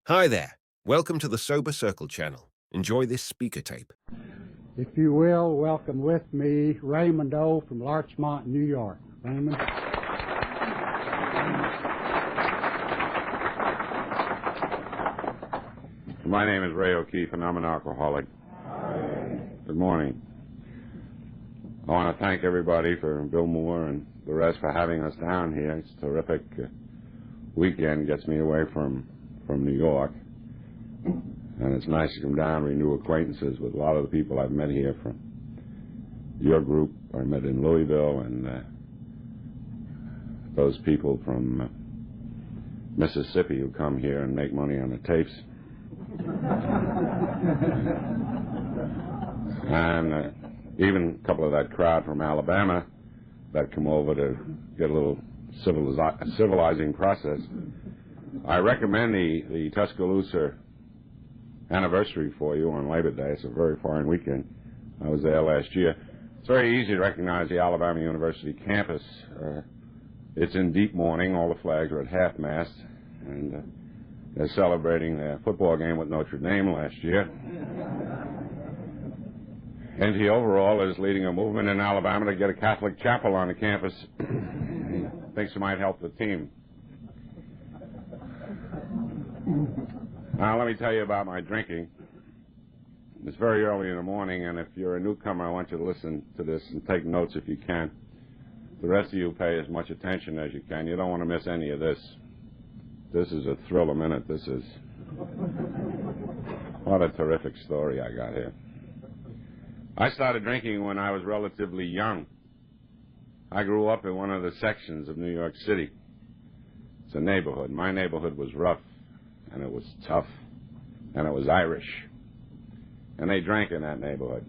Hi there. Welcome to the Sober Circle channel. Enjoy this speaker tape. If you will, welcome with me Raymond O. from Larchmont, New York. Raymond. My name is Ray O'Keefe, and I'm an alcoholic. Good morning. I want to thank everybody for Bill Moore and the rest for having us down here. It's a terrific weekend. Gets me away from New York. And it's nice to come down and renew acquaintances with a lot of the people I've met here from your group. I met in Louisville, and those people from Mississippi who come here and make money on the tapes. And even a couple of that crowd from Alabama that come over to get a little civilizing process. I recommend the Tuscaloosa anniversary for you on Labor Day. It's a very fine weekend. I was there last year. It's very easy to recognize the Alabama University campus. It's in deep mourning. All the flags are at half-mast, and they're celebrating their football game with Notre Dame last year. NT Overall is leading a movement in Alabama to get a Catholic chapel on the campus. Thinks it might help the team. Now, let me tell you about my drinking. It's very early in the morning, and if you're a newcomer, I want you to listen to this and take notes if you can. The rest of you pay as much attention as you can. You don't want to miss any of this. This is a thrill a minute. This is... What a terrific story I got here. I started drinking when I was relatively young. I grew up in one of the sections of New York City. It's a neighborhood. My neighborhood was rough, and it was tough, and it was Irish. And they drank in that neighborhood.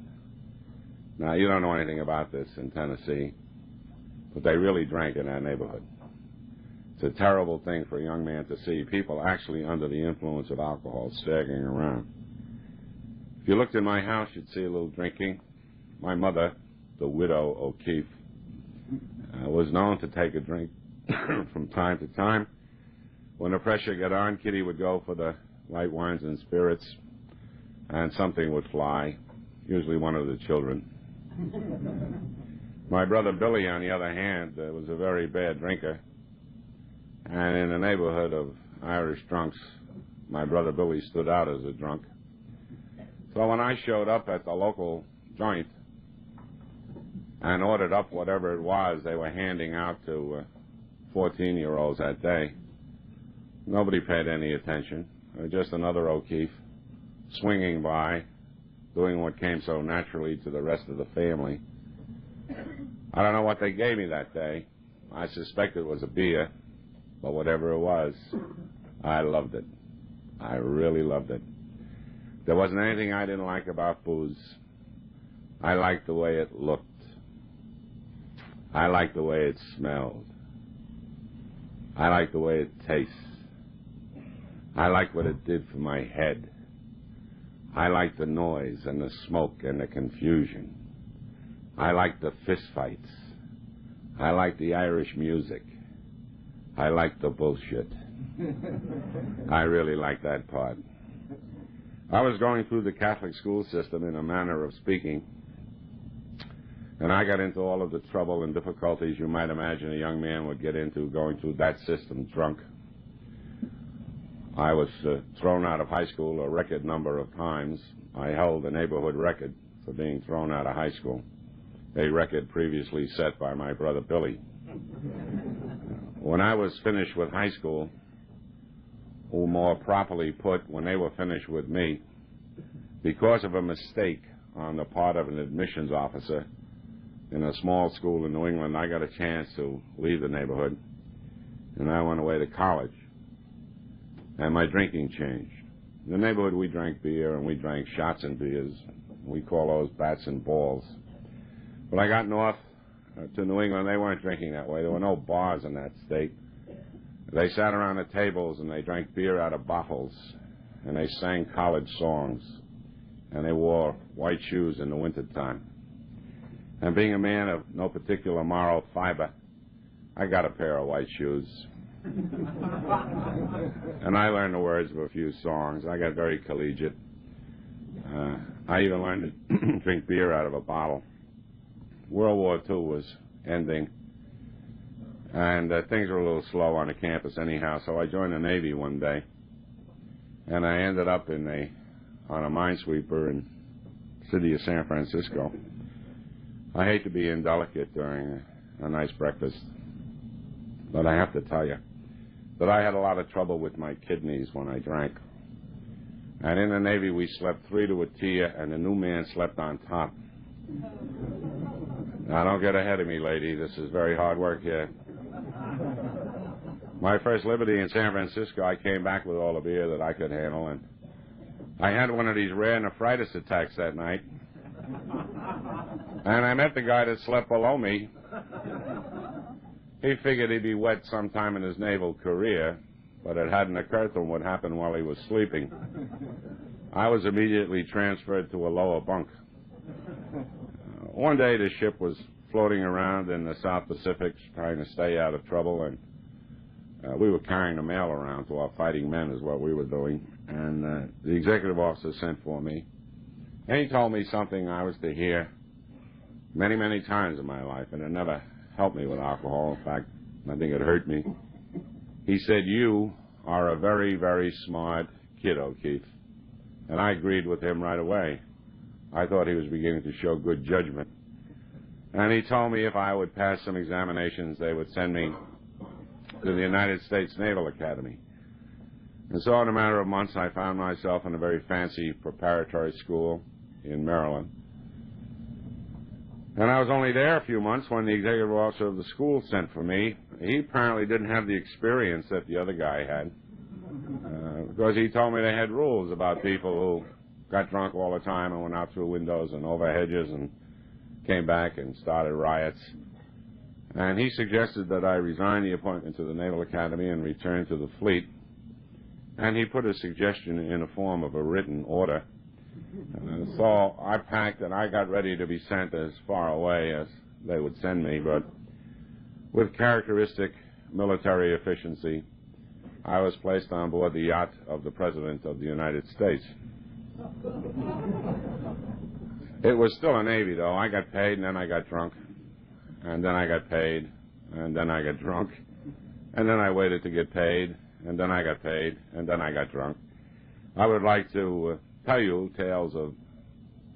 Now, you don't know anything about this in Tennessee, but they really drank in that neighborhood. It's a terrible thing for a young man to see people actually under the influence of alcohol staggering around. If you looked in my house, you'd see a little drinking. My mother, the widow O'Keefe, was known to take a drink from time to time. When the pressure got on, Kitty would go for the light wines and spirits, and something would fly, usually one of the children. My brother Billy, on the other hand, was a very bad drinker, and in a neighborhood of Irish drunks, my brother Billy stood out as a drunk. So when I showed up at the local joint and ordered up whatever it was they were handing out to 14-year-olds that day, nobody paid any attention. Just another O'Keefe swinging by, doing what came so naturally to the rest of the family. I don't know what they gave me that day. I suspect it was a beer, but whatever it was, I loved it. I really loved it. There wasn't anything I didn't like about booze. I liked the way it looked. I liked the way it smelled. I liked the way it tastes. I liked what it did for my head. I liked the noise and the smoke and the confusion. I liked the fist fights. I liked the Irish music. I liked the bullshit. I really liked that part. I was going through the Catholic school system in a manner of speaking, and I got into all of the trouble and difficulties you might imagine a young man would get into going through that system drunk. I was thrown out of high school a record number of times. I held the neighborhood record for being thrown out of high school, a record previously set by my brother Billy. When I was finished with high school, or more properly put, when they were finished with me, because of a mistake on the part of an admissions officer in a small school in New England, I got a chance to leave the neighborhood, and I went away to college. And my drinking changed. In the neighborhood, we drank beer, and we drank shots and beers. We call those bats and balls. When I got north to New England, they weren't drinking that way. There were no bars in that state. They sat around the tables, and they drank beer out of bottles, and they sang college songs, and they wore white shoes in the wintertime. And being a man of no particular moral fiber, I got a pair of white shoes. And I learned the words of a few songs. I got very collegiate. I even learned to drink beer out of a bottle. World War II was ending, and things were a little slow on the campus anyhow, so I joined the Navy one day, and I ended up on a minesweeper in the city of San Francisco. I hate to be indelicate during a nice breakfast, but I have to tell you that I had a lot of trouble with my kidneys when I drank. And in the Navy, we slept 3 to a tier, and the new man slept on top. Now, don't get ahead of me, lady. This is very hard work here. My first liberty in San Francisco, I came back with all the beer that I could handle, and I had one of these rare nephritis attacks that night. And I met the guy that slept below me. He figured he'd be wet sometime in his naval career, but it hadn't occurred to him what happened while he was sleeping. I was immediately transferred to a lower bunk. One day the ship was floating around in the South Pacific trying to stay out of trouble, and we were carrying the mail around to our fighting men is what we were doing. And the executive officer sent for me, and he told me something I was to hear many, many times in my life, and it never helped me with alcohol. In fact, I think it hurt me. He said, "You are a very, very smart kid, O'Keefe." And I agreed with him right away. I thought he was beginning to show good judgment. And he told me if I would pass some examinations, they would send me to the United States Naval Academy. And so in a matter of months, I found myself in a very fancy preparatory school in Maryland. And I was only there a few months when the executive officer of the school sent for me. He apparently didn't have the experience that the other guy had, because he told me they had rules about people who got drunk all the time and went out through windows and over hedges and came back and started riots. And he suggested that I resign the appointment to the Naval Academy and return to the fleet. And he put a suggestion in the form of a written order. So I packed and I got ready to be sent as far away as they would send me, but with characteristic military efficiency, I was placed on board the yacht of the President of the United States. It was still a Navy, though. I got paid, and then I got drunk, and then I got paid, and then I got drunk, and then I waited to get paid, and then I got paid, and then I got drunk. I would like to tell you tales of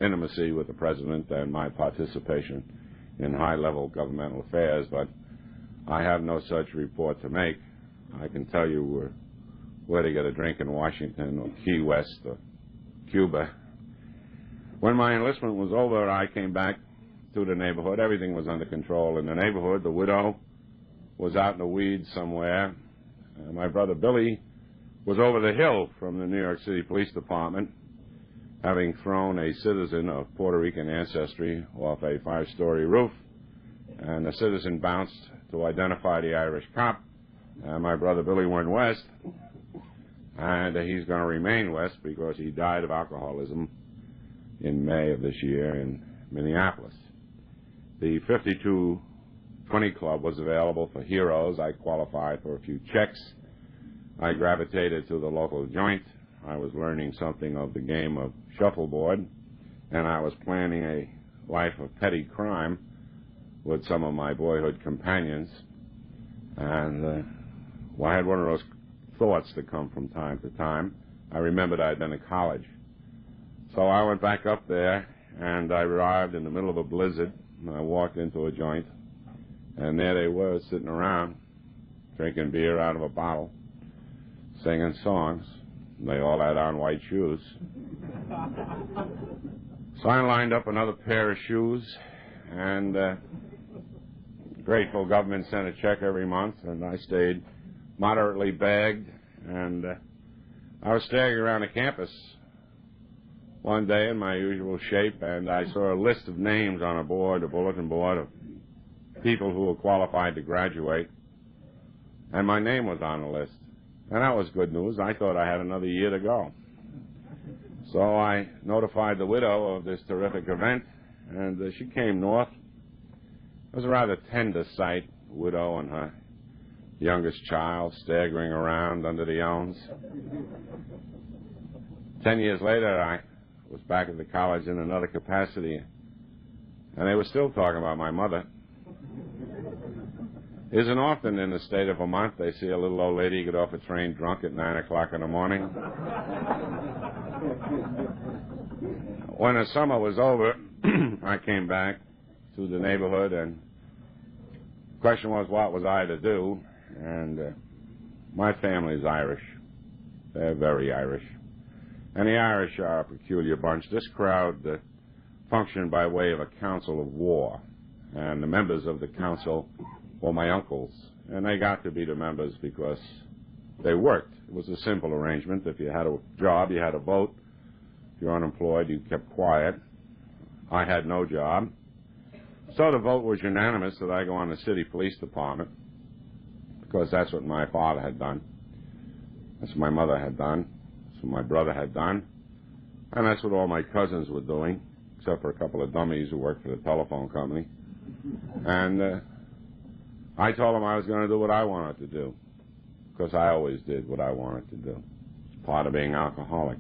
intimacy with the President and my participation in high-level governmental affairs, but I have no such report to make. I can tell you where to get a drink in Washington or Key West or Cuba. When my enlistment was over, I came back to the neighborhood. Everything was under control in the neighborhood. The widow was out in the weeds somewhere. My brother Billy was over the hill from the New York City Police Department, having thrown a citizen of Puerto Rican ancestry off a 5-story roof, and the citizen bounced to identify the Irish cop. My brother Billy went west, and he's going to remain west because he died of alcoholism in May of this year in Minneapolis. The 5220 Club was available for heroes. I qualified for a few checks. I gravitated to the local joint. I was learning something of the game of shuffleboard, and I was planning a life of petty crime with some of my boyhood companions. And I had one of those thoughts that come from time to time. I remembered I'd been to college. So I went back up there, and I arrived in the middle of a blizzard. And I walked into a joint, and there they were sitting around, drinking beer out of a bottle, singing songs. They all had on white shoes. So I lined up another pair of shoes, and grateful government sent a check every month, and I stayed moderately bagged, and I was staring around the campus one day in my usual shape, and I saw a list of names on a board, a bulletin board, of people who were qualified to graduate, and my name was on the list. And that was good news. I thought I had another year to go. So I notified the widow of this terrific event, and she came north. It was a rather tender sight, the widow and her youngest child, staggering around under the elms. 10 years later, I was back at the college in another capacity, and they were still talking about my mother. It isn't often in the state of Vermont they see a little old lady get off a train drunk at 9 o'clock in the morning. When the summer was over, I came back to the neighborhood, and the question was, what was I to do? And my family's Irish. They're very Irish. And the Irish are a peculiar bunch. This crowd functioned by way of a council of war. And the members of the council were my uncles. And they got to be the members because they worked. It was a simple arrangement. If you had a job, you had a vote. If you're unemployed, you kept quiet. I had no job. So the vote was unanimous that I go on the city police department, because that's what my father had done. That's what my mother had done. That's what my brother had done. And that's what all my cousins were doing, except for a couple of dummies who worked for the telephone company. And I told them I was going to do what I wanted to do, because I always did what I wanted to do. It's part of being alcoholic.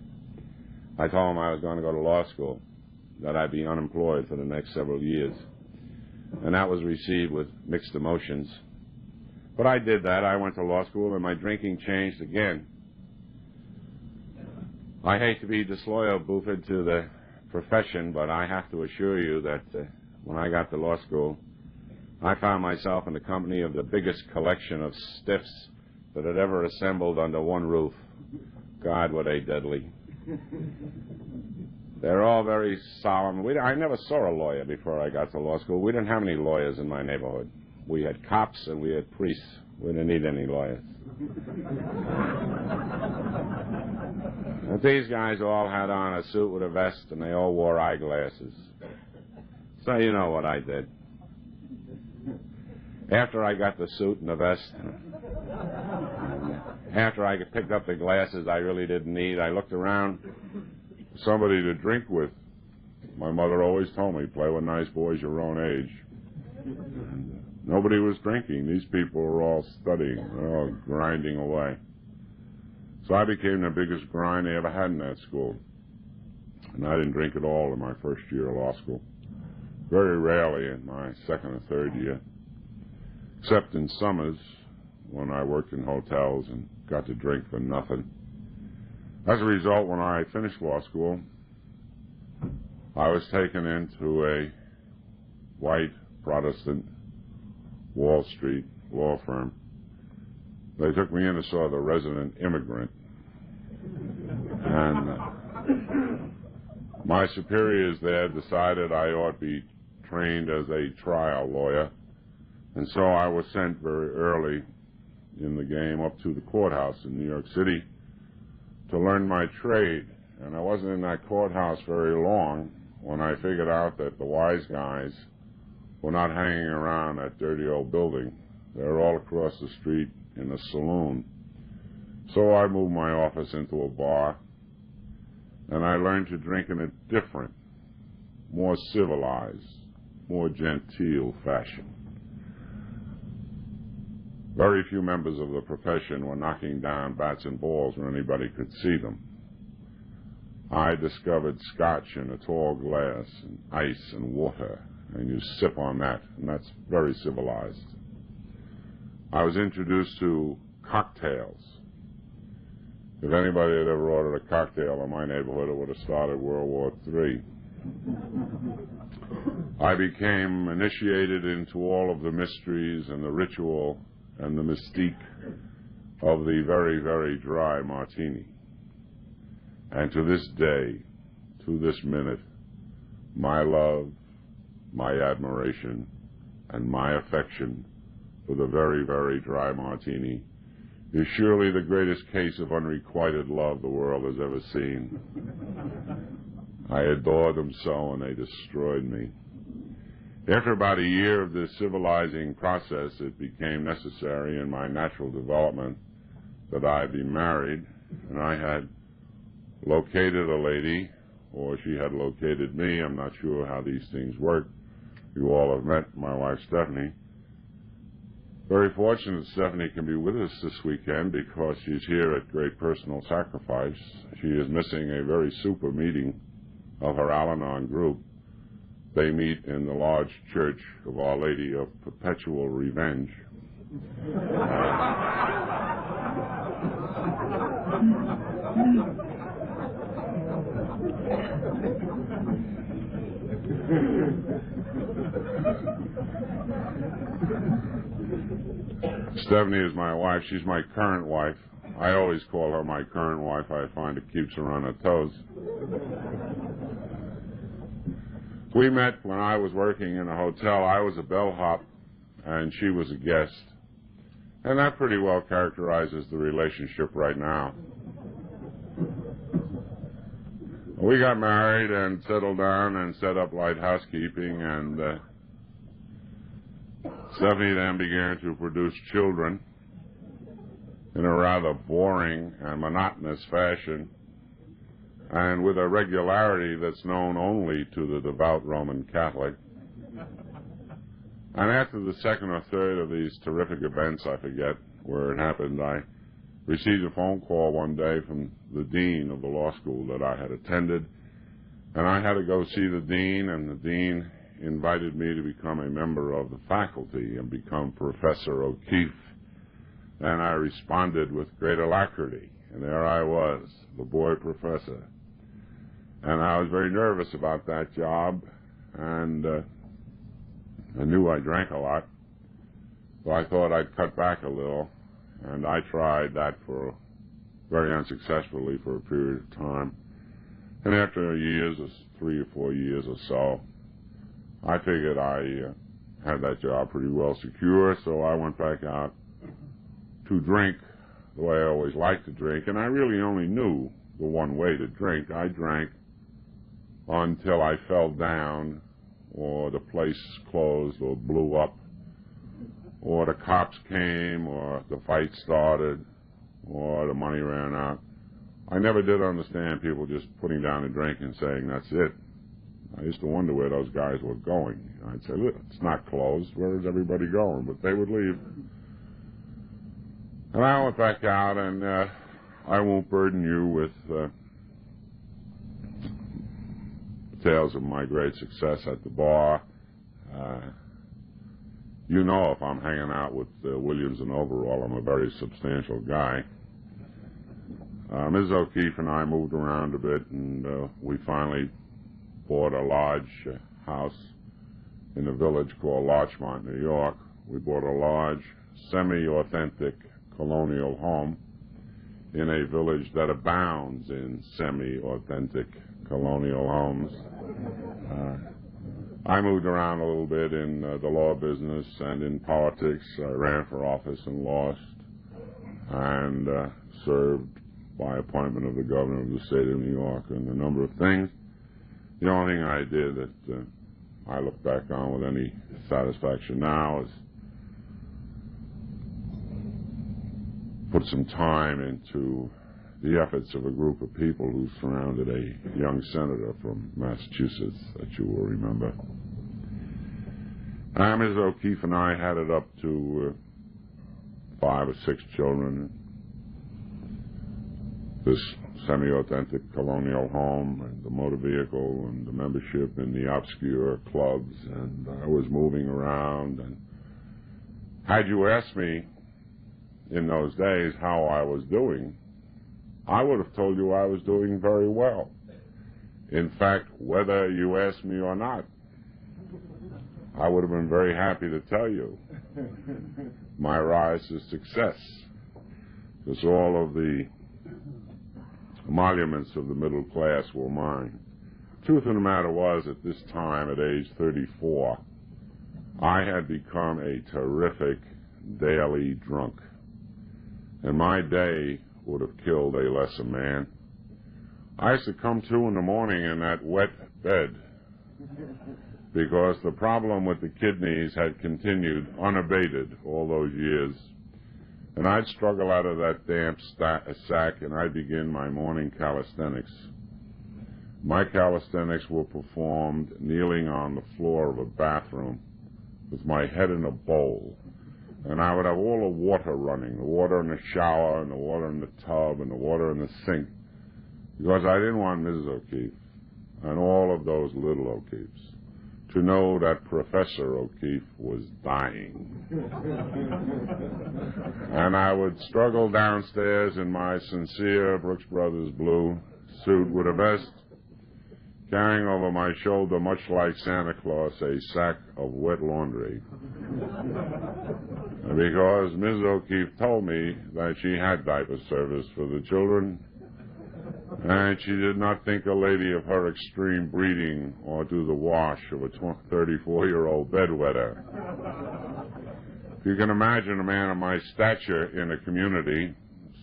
I told them I was going to go to law school, that I'd be unemployed for the next several years. And that was received with mixed emotions. But I did that. I went to law school, and my drinking changed again. I hate to be disloyal, Buford, to the profession, but I have to assure you that when I got to law school, I found myself in the company of the biggest collection of stiffs that had ever assembled under one roof. God, were they deadly. They're all very solemn. I never saw a lawyer before I got to law school. We didn't have any lawyers in my neighborhood. We had cops and we had priests. We didn't need any lawyers. But these guys all had on a suit with a vest, and they all wore eyeglasses. So you know what I did. After I got the suit and the vest, after I picked up the glasses I really didn't need, I looked around for somebody to drink with. My mother always told me, play with nice boys your own age. And nobody was drinking. These people were all studying. They were all grinding away. So I became the biggest grind they ever had in that school. And I didn't drink at all in my first year of law school. Very rarely in my second or third year. Except in summers when I worked in hotels and got to drink for nothing. As a result, when I finished law school, I was taken into a white Protestant Wall Street law firm. They took me in and saw the resident immigrant. And my superiors there decided I ought to be trained as a trial lawyer. And so I was sent very early in the game up to the courthouse in New York City to learn my trade. And I wasn't in that courthouse very long when I figured out that the wise guys were not hanging around that dirty old building. They were all across the street in a saloon. So I moved my office into a bar, and I learned to drink in a different, more civilized, more genteel fashion. Very few members of the profession were knocking down bats and balls when anybody could see them. I discovered scotch in a tall glass, and ice and water, and you sip on that, and that's very civilized. I was introduced to cocktails. If anybody had ever ordered a cocktail in my neighborhood, it would have started World War III. I became initiated into all of the mysteries and the ritual and the mystique of the very, very dry martini. And to this day, to this minute, my love, my admiration, and my affection for the very, very dry martini is surely the greatest case of unrequited love the world has ever seen. I adored them so, and they destroyed me. After about a year of this civilizing process, it became necessary in my natural development that I be married, and I had located a lady, or she had located me. I'm not sure how these things work. You all have met my wife, Stephanie. Very fortunate Stephanie can be with us this weekend because she's here at great personal sacrifice. She is missing a very super meeting of her Al-Anon group. They meet in the large church of Our Lady of Perpetual Revenge. Stephanie is my wife. She's my current wife. I always call her my current wife. I find it keeps her on her toes. We met when I was working in a hotel. I was a bellhop, and she was a guest. And that pretty well characterizes the relationship right now. We got married and settled down and set up light housekeeping, and Stephanie then began to produce children in a rather boring and monotonous fashion, and with a regularity that's known only to the devout Roman Catholic. And after the second or third of these terrific events, I forget where it happened, I received a phone call one day from the dean of the law school that I had attended, and I had to go see the dean, and the dean invited me to become a member of the faculty and become Professor O'Keefe. And I responded with great alacrity, and there I was, the boy professor. And I was very nervous about that job, and I knew I drank a lot, so I thought I'd cut back a little, and I tried that for very unsuccessfully for a period of time. And after years, 3 or 4 years or so, I figured I had that job pretty well secure, so I went back out to drink the way I always liked to drink, and I really only knew the one way to drink. I drank until I fell down, or the place closed or blew up, or the cops came, or the fight started, or the money ran out. I never did understand people just putting down a drink and saying, that's it. I used to wonder where those guys were going. I'd say, look, it's not closed. Where is everybody going? But they would leave. And I went back out, and I won't burden you with tales of my great success at the bar. You know, if I'm hanging out with Williams and Overall, I'm a very substantial guy. Mrs. O'Keefe and I moved around a bit, and we finally bought a large house in a village called Larchmont, New York. We bought a large, semi-authentic colonial home in a village that abounds in semi-authentic colonial homes. I moved around a little bit in the law business and in politics. I ran for office and lost, and served by appointment of the governor of the state of New York and a number of things. The only thing I did that I look back on with any satisfaction now is put some time into the efforts of a group of people who surrounded a young senator from Massachusetts that you will remember. Mrs. O'Keefe and I had it up to 5 or 6 children. This semi-authentic colonial home, and the motor vehicle, and the membership in the obscure clubs, and I was moving around. And had you asked me in those days how I was doing, I would have told you I was doing very well. In fact, whether you asked me or not, I would have been very happy to tell you my rise to success, because all of the emoluments of the middle class were mine. Truth of the matter was, at this time, at age 34, I had become a terrific daily drunk, and my day would have killed a lesser man. I used to come to in the morning in that wet bed because the problem with the kidneys had continued unabated all those years. And I'd struggle out of that damp sack, and I'd begin my morning calisthenics. My calisthenics were performed kneeling on the floor of a bathroom with my head in a bowl And I would have all the water running, the water in the shower and the water in the tub and the water in the sink, because I didn't want Mrs. O'Keefe and all of those little O'Keefes to know that Professor O'Keefe was dying. And I would struggle downstairs in my sincere Brooks Brothers blue suit with a vest, carrying over my shoulder, much like Santa Claus, a sack of wet laundry. Because Mrs. O'Keefe told me that she had diaper service for the children, and she did not think a lady of her extreme breeding ought to do the wash of a 34-year-old bedwetter. If you can imagine a man of my stature in a community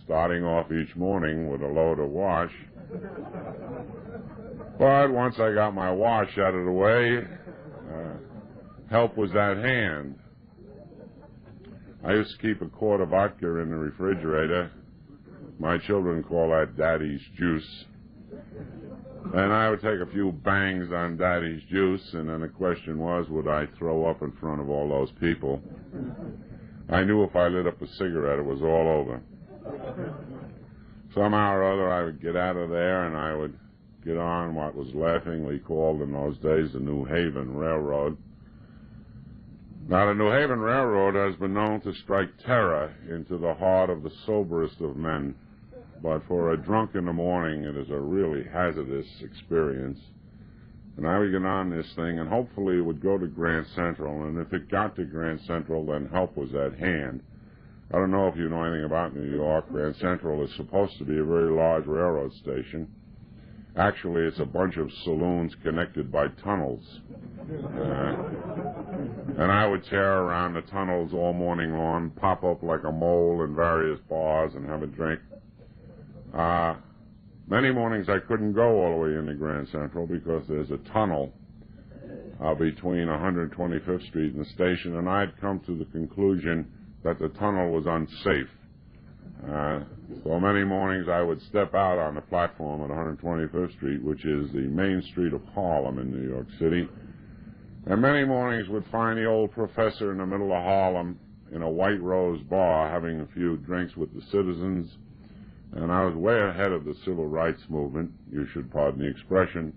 starting off each morning with a load of wash. But once I got my wash out of the way, help was at hand. I used to keep a quart of vodka in the refrigerator. My children call that Daddy's juice. And I would take a few bangs on Daddy's juice, and then the question was, would I throw up in front of all those people? I knew if I lit up a cigarette, it was all over. Somehow or other, I would get out of there, and I would get on what was laughingly called in those days the New Haven Railroad. Now, the New Haven Railroad has been known to strike terror into the heart of the soberest of men, but for a drunk in the morning, it is a really hazardous experience. And I would get on this thing, and hopefully it would go to Grand Central, and if it got to Grand Central, then help was at hand. I don't know if you know anything about New York. Grand Central is supposed to be a very large railroad station. Actually, it's a bunch of saloons connected by tunnels. And I would tear around the tunnels all morning long, pop up like a mole in various bars and have a drink. Many mornings I couldn't go all the way into Grand Central because there's a tunnel between 125th Street and the station, and I'd come to the conclusion that the tunnel was unsafe. So many mornings I would step out on the platform at 125th Street, which is the main street of Harlem in New York City, and many mornings would find the old professor in the middle of Harlem in a White Rose bar having a few drinks with the citizens, and I was way ahead of the civil rights movement, you should pardon the expression.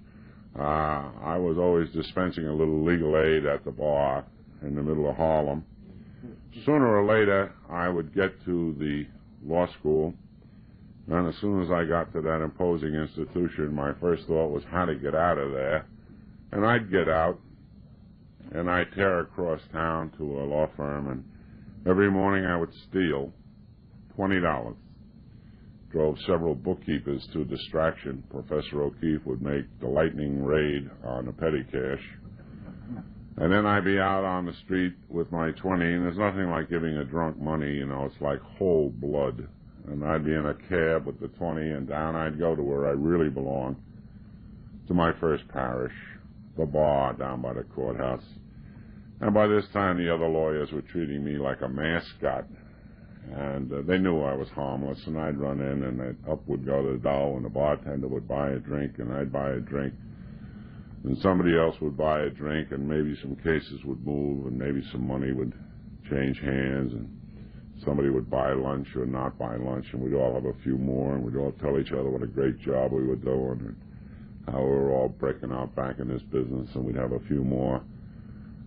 I was always dispensing a little legal aid at the bar in the middle of Harlem. Sooner or later, I would get to the law school, and as soon as I got to that imposing institution, my first thought was how to get out of there. And I'd get out, and I'd tear across town to a law firm, and every morning I would steal $20. Drove several bookkeepers to distraction. Professor O'Keefe would make the lightning raid on the petty cash. And then I'd be out on the street with my 20, and there's nothing like giving a drunk money, you know, it's like whole blood. And I'd be in a cab with the 20, and down I'd go to where I really belong, to my first parish, the bar down by the courthouse. And by this time, the other lawyers were treating me like a mascot. And they knew I was harmless, and I'd run in, and up would go the dough, and the bartender would buy a drink, and I'd buy a drink. And somebody else would buy a drink, and maybe some cases would move, and maybe some money would change hands, and somebody would buy lunch or not buy lunch, and we'd all have a few more, and we'd all tell each other what a great job we were doing, and how we were all breaking out back in this business, and we'd have a few more.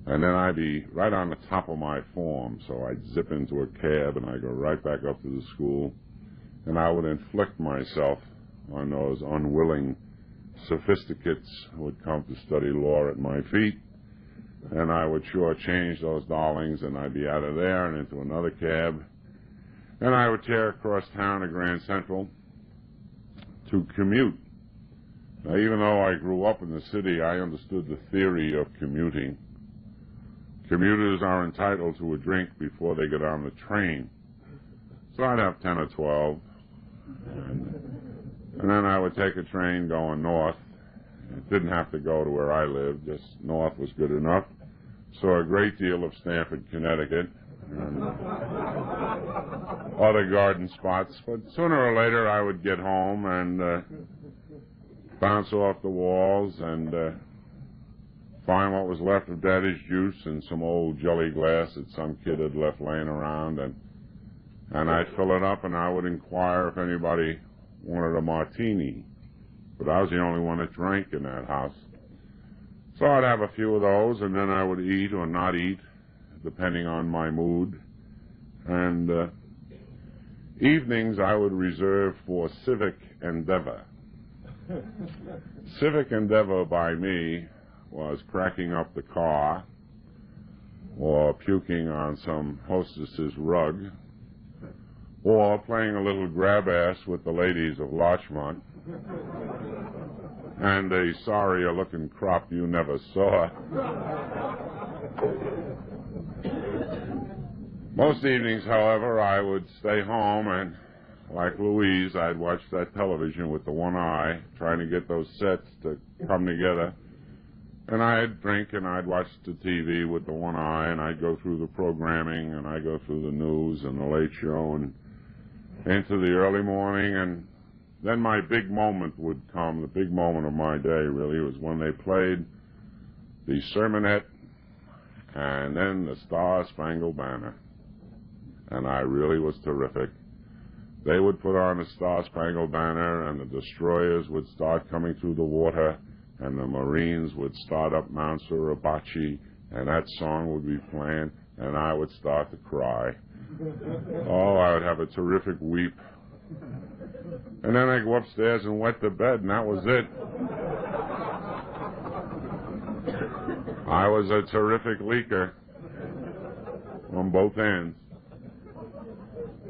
And then I'd be right on the top of my form, so I'd zip into a cab, and I'd go right back up to the school, and I would inflict myself on those unwilling sophisticates who would come to study law at my feet, and I would shortchange those darlings, and I'd be out of there and into another cab, and I would tear across town to Grand Central to commute. Now, even though I grew up in the city, I understood the theory of commuting. Commuters are entitled to a drink before they get on the train. So I'd have 10 or 12, and then I would take a train going north. It didn't have to go to where I lived, just north was good enough. So a great deal of Stamford, Connecticut, and other garden spots. But sooner or later I would get home and bounce off the walls and find what was left of Daddy's juice in some old jelly glass that some kid had left laying around, and I'd fill it up, and I would inquire if anybody wanted a martini. But I was the only one that drank in that house. So I'd have a few of those, and then I would eat or not eat, depending on my mood. And evenings I would reserve for civic endeavor. Civic endeavor by me was cracking up the car or puking on some hostess's rug or playing a little grab-ass with the ladies of Larchmont and a sorrier-looking crop you never saw. Most evenings, however, I would stay home and, like Louise, I'd watch that television with the one eye, trying to get those sets to come together. And I'd drink and I'd watch the TV with the one eye, and I'd go through the programming, and I'd go through the news and the Late Show and into the early morning, and then my big moment would come. The big moment of my day, really, was when they played the sermonette and then the Star-Spangled Banner. And I really was terrific. They would put on the Star-Spangled Banner, and the destroyers would start coming through the water, and the Marines would start up Mount Suribachi, and that song would be playing, and I would start to cry. Oh, I would have a terrific weep. And then I'd go upstairs and wet the bed, and that was it. I was a terrific leaker on both ends.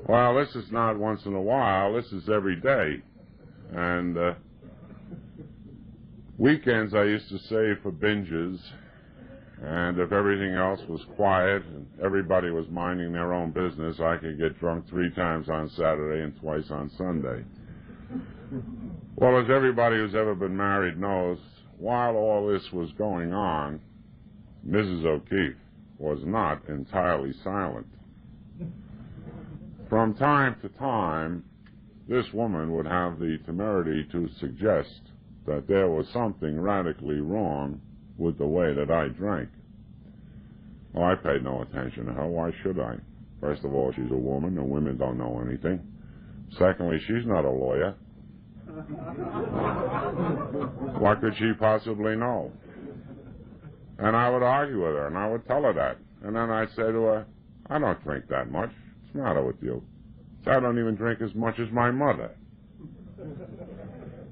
Well, this is not once in a while. This is every day. And weekends I used to save for binges. And if everything else was quiet and everybody was minding their own business, I could get drunk 3 times on Saturday and twice on Sunday. Well, as everybody who's ever been married knows, while all this was going on, Mrs. O'Keefe was not entirely silent. From time to time, this woman would have the temerity to suggest that there was something radically wrong with the way that I drank. Well, I paid no attention to her. Why should I? First of all, she's a woman, and women don't know anything. Secondly, she's not a lawyer. What could she possibly know? And I would argue with her, and I would tell her that. And then I'd say to her, I don't drink that much. What's the matter with you? So I don't even drink as much as my mother.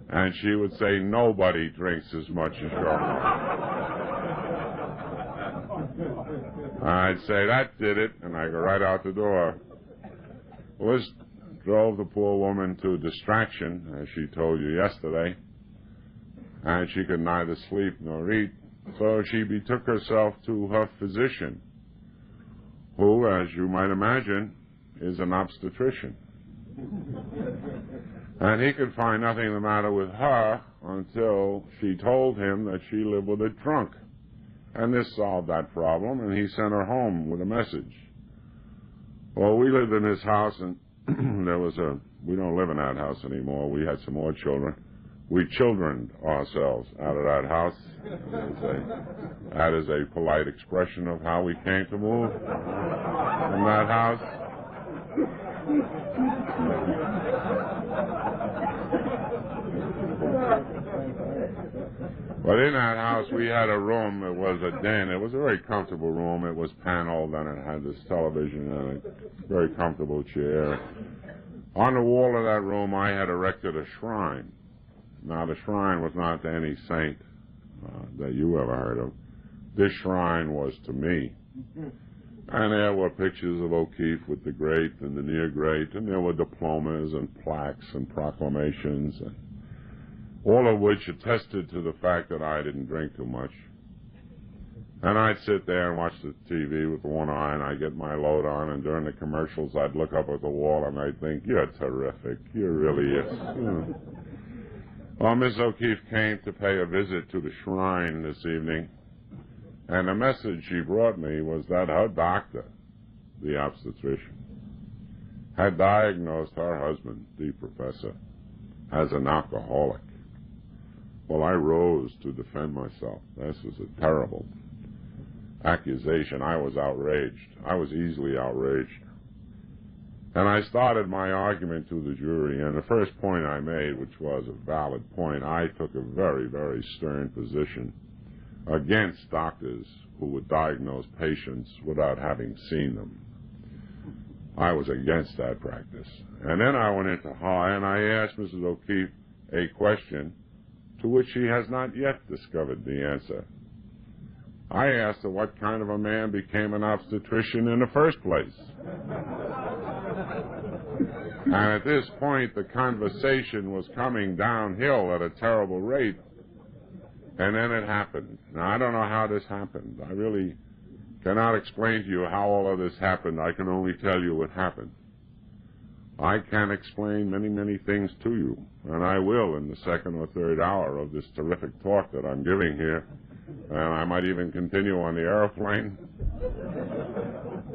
And she would say, nobody drinks as much as your mother. I'd say, that did it, and I'd go right out the door. Well, this drove the poor woman to distraction, as she told you yesterday, and she could neither sleep nor eat. So she betook herself to her physician, who, as you might imagine, is an obstetrician. And he could find nothing the matter with her until she told him that she lived with a drunk. And this solved that problem, and he sent her home with a message. Well, we lived in his house, and we don't live in that house anymore. We had some more children. We childrened ourselves out of that house. That is a polite expression of how we came to move from that house. But in that house, we had a room. It was a den. It was a very comfortable room. It was paneled, and it had this television and a very comfortable chair. On the wall of that room, I had erected a shrine. Now, the shrine was not to any saint that you ever heard of. This shrine was to me. And there were pictures of O'Keefe with the great and the near great, and there were diplomas and plaques and proclamations, and all of which attested to the fact that I didn't drink too much. And I'd sit there and watch the TV with one eye, and I'd get my load on, and during the commercials, I'd look up at the wall, and I'd think, you're terrific. You really is. Well, Miss O'Keefe came to pay a visit to the shrine this evening, and the message she brought me was that her doctor, the obstetrician, had diagnosed her husband, the professor, as an alcoholic. Well, I rose to defend myself. This was a terrible accusation. I was outraged. I was easily outraged. And I started my argument to the jury, and the first point I made, which was a valid point, I took a very, very stern position against doctors who would diagnose patients without having seen them. I was against that practice. And then I went into high, and I asked Mrs. O'Keefe a question to which she has not yet discovered the answer. I asked her what kind of a man became an obstetrician in the first place. And at this point, the conversation was coming downhill at a terrible rate. And then it happened. Now, I don't know how this happened. I really cannot explain to you how all of this happened. I can only tell you what happened. I can explain many, many things to you, and I will in the second or third hour of this terrific talk that I'm giving here. And I might even continue on the airplane.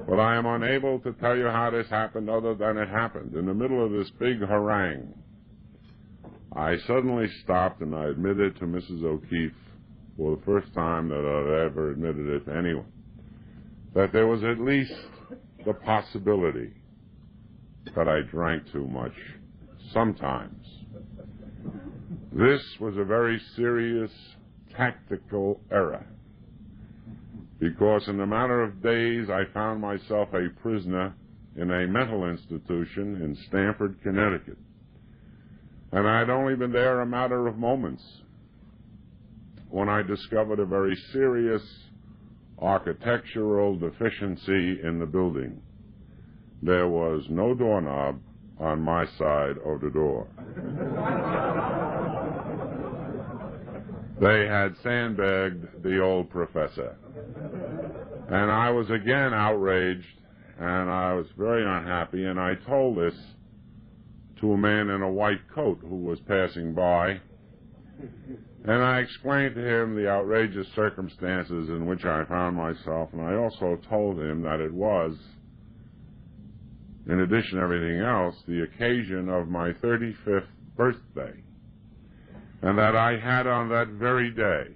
But I am unable to tell you how this happened other than it happened. In the middle of this big harangue, I suddenly stopped and I admitted to Mrs. O'Keefe, for the first time that I'd ever admitted it to anyone, that there was at least the possibility that I drank too much sometimes. This was a very serious tactical error, because in a matter of days I found myself a prisoner in a mental institution in Stamford, Connecticut. And I had only been there a matter of moments when I discovered a very serious architectural deficiency in the building. There was no doorknob on my side of the door. They had sandbagged the old professor. And I was again outraged, and I was very unhappy, and I told this to a man in a white coat who was passing by. And I explained to him the outrageous circumstances in which I found myself, and I also told him that it was, in addition to everything else, the occasion of my 35th birthday, and that I had on that very day,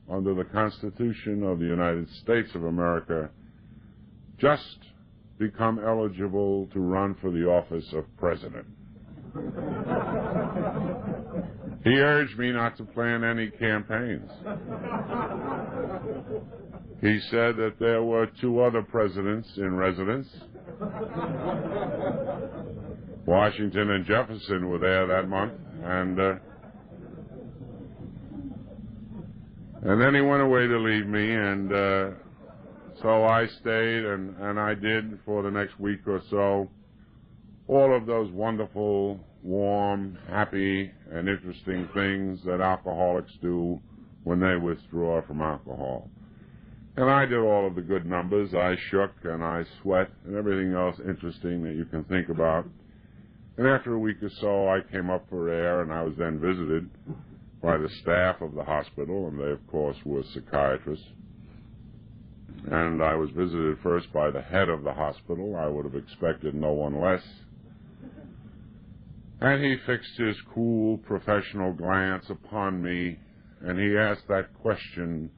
under the Constitution of the United States of America, just become eligible to run for the office of president. He urged me not to plan any campaigns. He said that there were 2 other presidents in residence. Washington and Jefferson were there that month, and then he went away to leave me, and so I stayed, and I did for the next week or so all of those wonderful, warm, happy, and interesting things that alcoholics do when they withdraw from alcohol. And I did all of the good numbers. I shook and I sweat and everything else interesting that you can think about. And after a week or so, I came up for air, and I was then visited by the staff of the hospital, and they, of course, were psychiatrists. And I was visited first by the head of the hospital. I would have expected no one less. And he fixed his cool, professional glance upon me, and he asked that question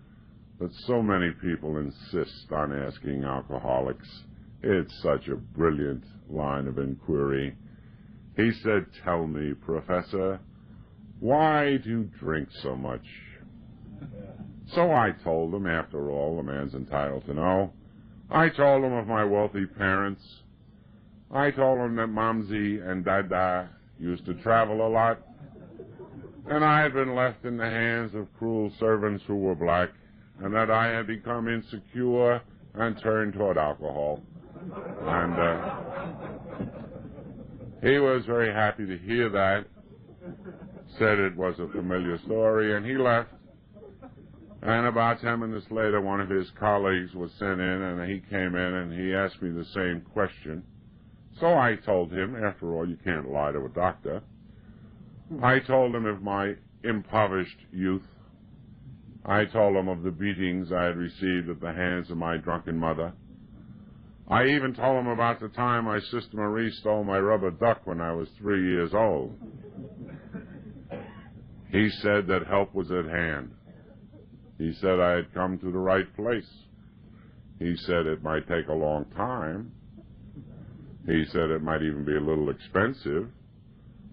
that so many people insist on asking alcoholics. It's such a brilliant line of inquiry. He said, "Tell me, Professor, why do you drink so much?" So I told him, after all, the man's entitled to know. I told him of my wealthy parents. I told him that Momsy and Dada used to travel a lot, and I had been left in the hands of cruel servants who were black, and that I had become insecure and turned toward alcohol. And he was very happy to hear that, said it was a familiar story, and he left. And about 10 minutes later, one of his colleagues was sent in, and he came in, and he asked me the same question. So I told him, after all, you can't lie to a doctor. I told him of my impoverished youth. I told him of the beatings I had received at the hands of my drunken mother. I even told him about the time my sister Marie stole my rubber duck when I was 3 years old. He said that help was at hand. He said I had come to the right place. He said it might take a long time. He said it might even be a little expensive.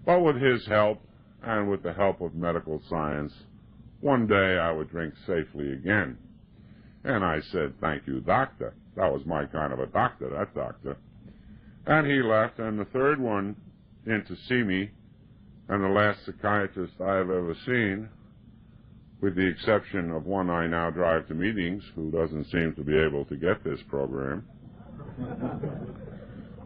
But with his help, and with the help of medical science, one day I would drink safely again. And I said, thank you, doctor. That was my kind of a doctor, that doctor. And he left, and the third one in to see me, and the last psychiatrist I have ever seen, with the exception of one I now drive to meetings, who doesn't seem to be able to get this program,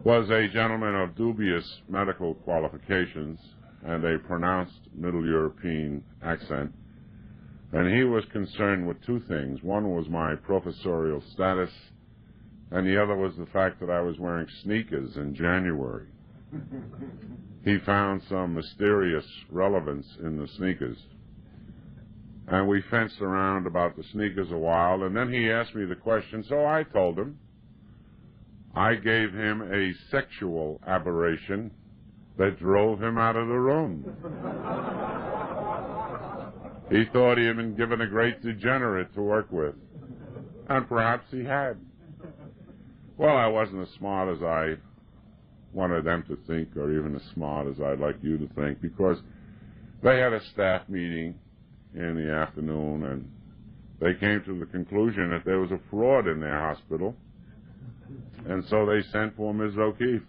was a gentleman of dubious medical qualifications and a pronounced Middle European accent. And he was concerned with two things. One was my professorial status, and the other was the fact that I was wearing sneakers in January. He found some mysterious relevance in the sneakers. And we fenced around about the sneakers a while, and then he asked me the question, so I told him. I gave him a sexual aberration that drove him out of the room. He thought he had been given a great degenerate to work with, and perhaps he had. Well, I wasn't as smart as I wanted them to think, or even as smart as I'd like you to think, because they had a staff meeting in the afternoon, and they came to the conclusion that there was a fraud in their hospital, and so they sent for Ms. O'Keefe.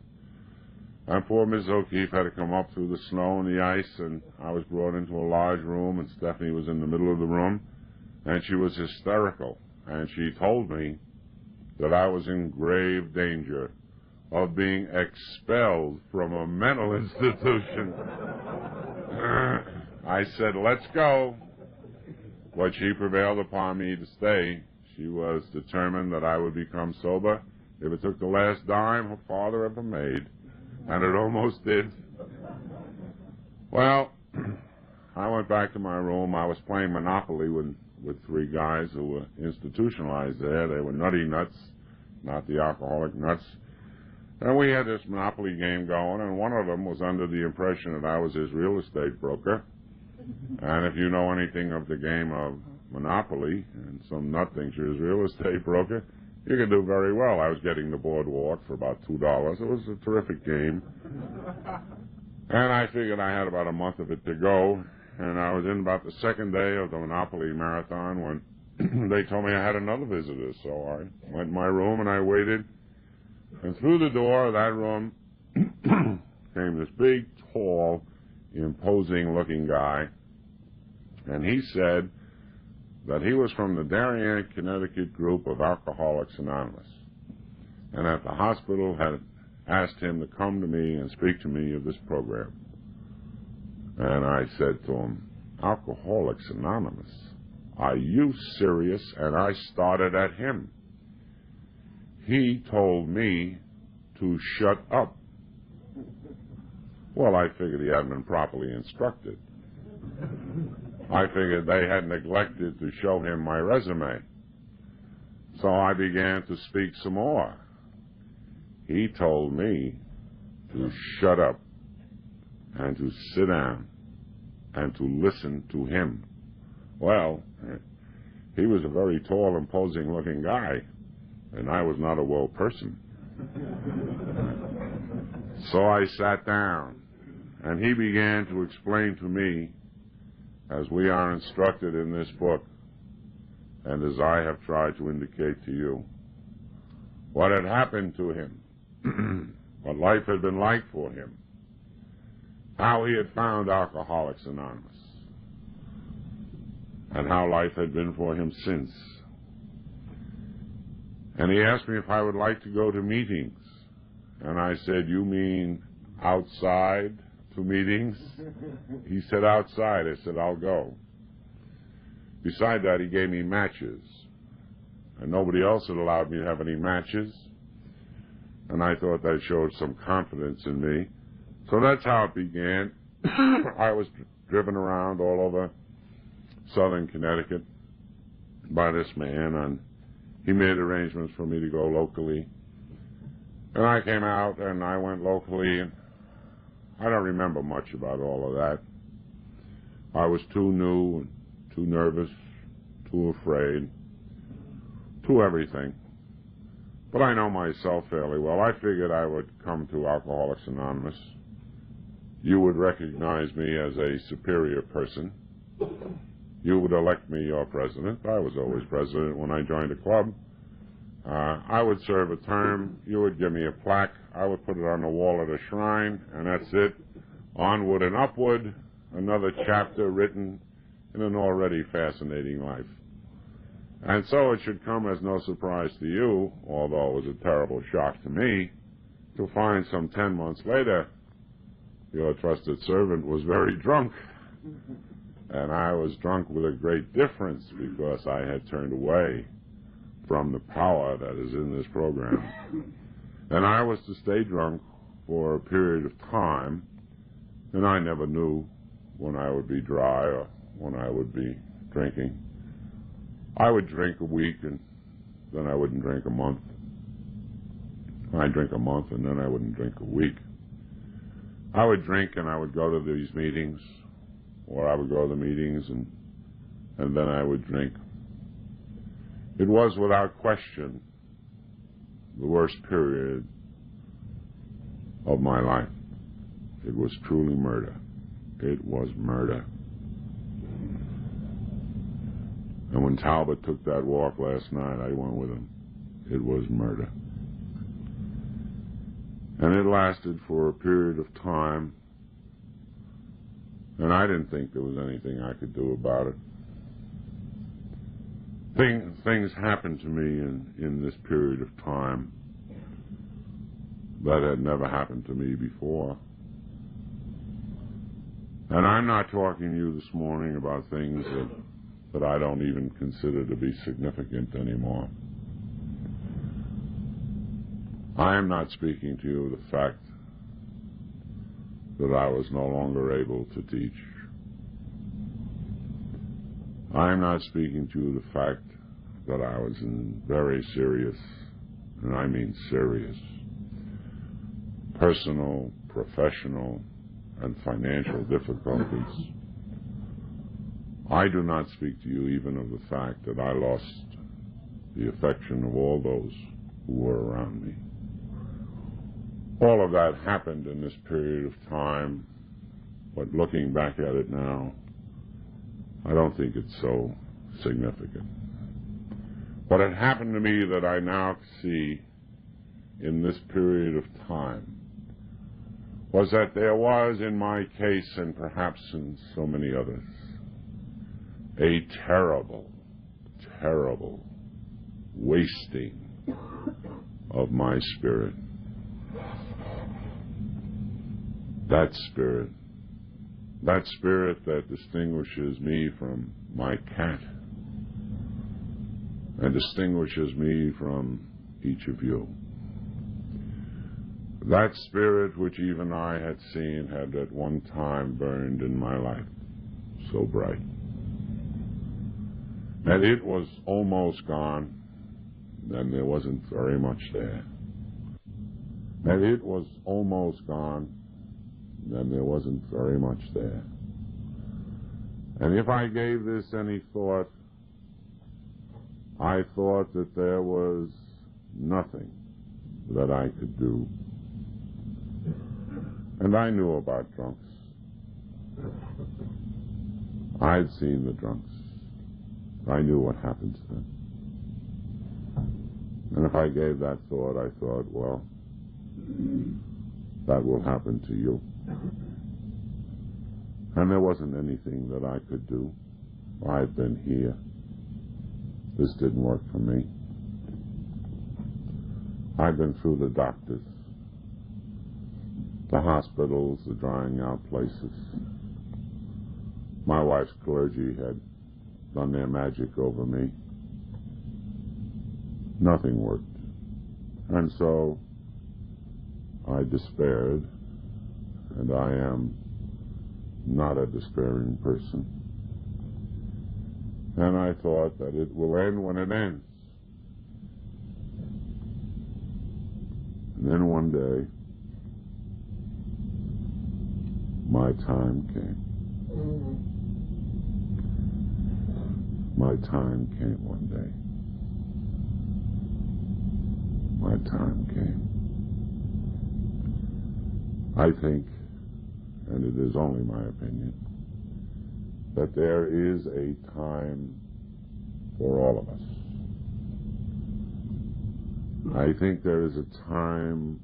And poor Ms. O'Keefe had to come up through the snow and the ice, and I was brought into a large room, and Stephanie was in the middle of the room, and she was hysterical, and she told me that I was in grave danger of being expelled from a mental institution. I said, let's go. But she prevailed upon me to stay. She was determined that I would become sober if it took the last dime her father ever made. And it almost did. Well, I went back to my room. I was playing Monopoly with three guys who were institutionalized there. They were nutty nuts, not the alcoholic nuts. And we had this Monopoly game going, and one of them was under the impression that I was his real estate broker. And if you know anything of the game of Monopoly, and some nut thinks you're his real estate broker, you can do very well. I was getting the boardwalk for about $2. It was a terrific game. And I figured I had about a month of it to go, and I was in about the second day of the Monopoly marathon when they told me I had another visitor. So I went in my room and I waited. And through the door of that room came this big, tall, imposing-looking guy. And he said that he was from the Darien, Connecticut group of Alcoholics Anonymous, and that the hospital had asked him to come to me and speak to me of this program. And I said to him, Alcoholics Anonymous? Are you serious? And I started at him. He told me to shut up. Well, I figured he hadn't been properly instructed. I figured they had neglected to show him my resume. So I began to speak some more. He told me to shut up and to sit down and to listen to him. Well, he was a very tall, imposing-looking guy, and I was not a well person. So I sat down, and he began to explain to me, as we are instructed in this book, and as I have tried to indicate to you, what had happened to him, what life had been like for him, how he had found Alcoholics Anonymous, and how life had been for him since. And he asked me if I would like to go to meetings. And I said, you mean outside to meetings? He said, outside. I said, I'll go. Beside that, he gave me matches. And nobody else had allowed me to have any matches. And I thought that showed some confidence in me. So that's how it began. I was driven around all over southern Connecticut by this man, and he made arrangements for me to go locally. And I came out and I went locally, and I don't remember much about all of that. I was too new and too nervous, too afraid, too everything. But I know myself fairly well. I figured I would come to Alcoholics Anonymous. You would recognize me as a superior person. You would elect me your president. I was always president when I joined a club. I would serve a term. You would give me a plaque. I would put it on the wall at a shrine, and that's it. Onward and upward, another chapter written in an already fascinating life. And so it should come as no surprise to you, although it was a terrible shock to me, to find some 10 months later your trusted servant was very drunk. And I was drunk with a great difference because I had turned away from the power that is in this program. And I was to stay drunk for a period of time, and I never knew when I would be dry or when I would be drinking. I would drink a week, and then I wouldn't drink a month. I'd drink a month, and then I wouldn't drink a week. I would drink, and I would go to these meetings, or I would go to the meetings, and then I would drink. It was, without question, the worst period of my life. It was truly murder. It was murder. And when Talbot took that walk last night, I went with him. It was murder. And it lasted for a period of time, and I didn't think there was anything I could do about it. Things happened to me in this period of time that had never happened to me before. And I'm not talking to you this morning about things that I don't even consider to be significant anymore. I am not speaking to you of the fact that I was no longer able to teach. I am not speaking to you of the fact that I was in very serious, and I mean serious, personal, professional, and financial difficulties. I do not speak to you even of the fact that I lost the affection of all those who were around me. All of that happened in this period of time, but looking back at it now, I don't think it's so significant. What had happened to me that I now see in this period of time was that there was, in my case, and perhaps in so many others, a terrible, terrible wasting of my spirit. That spirit that distinguishes me from my cat and distinguishes me from each of you. That spirit which even I had seen had at one time burned in my life so bright. And it was almost gone, and there wasn't very much there. And it was almost gone, and there wasn't very much there. And if I gave this any thought, I thought that there was nothing that I could do. And I knew about drunks. I'd seen the drunks. I knew what happened to them. And if I gave that thought, I thought, well, that will happen to you. And there wasn't anything that I could do. I've been here. This didn't work for me. I've been through the doctors, the hospitals, the drying out places. My wife's clergy had done their magic over me. Nothing worked. And so I despaired, and I am not a despairing person. And I thought that it will end when it ends. And then one day, my time came. My time came one day. My time came. I think, and it is only my opinion, that there is a time for all of us. I think there is a time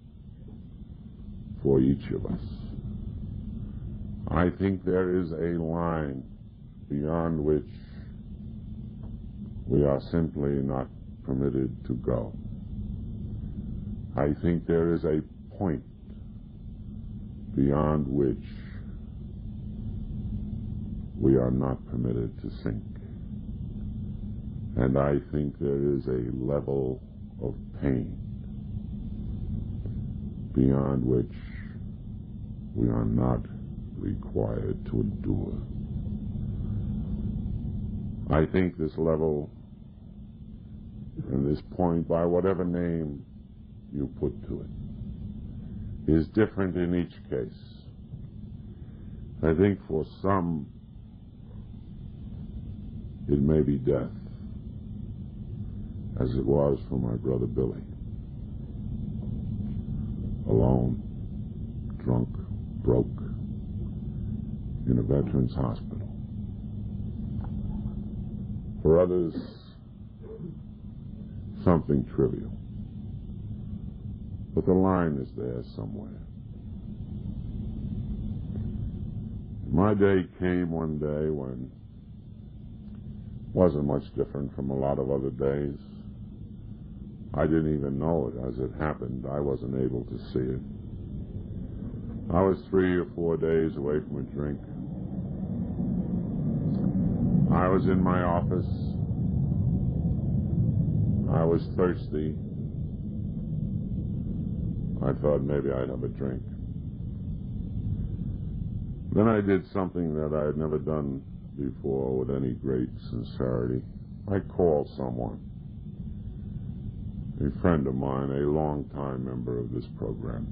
for each of us. I think there is a line beyond which we are simply not permitted to go. I think there is a point beyond which we are not permitted to sink. And I think there is a level of pain beyond which we are not required to endure. I think this level and this point, by whatever name you put to it, is different in each case. I think for some it may be death, as it was for my brother Billy. Alone, drunk, broke, in a veterans hospital. For others, something trivial. But the line is there somewhere. My day came one day when it wasn't much different from a lot of other days. I didn't even know it as it happened. I wasn't able to see it. I was 3 or 4 days away from a drink. I was in my office. I was thirsty. I thought maybe I'd have a drink. Then I did something that I had never done before with any great sincerity. I called someone, a friend of mine, a longtime member of this program.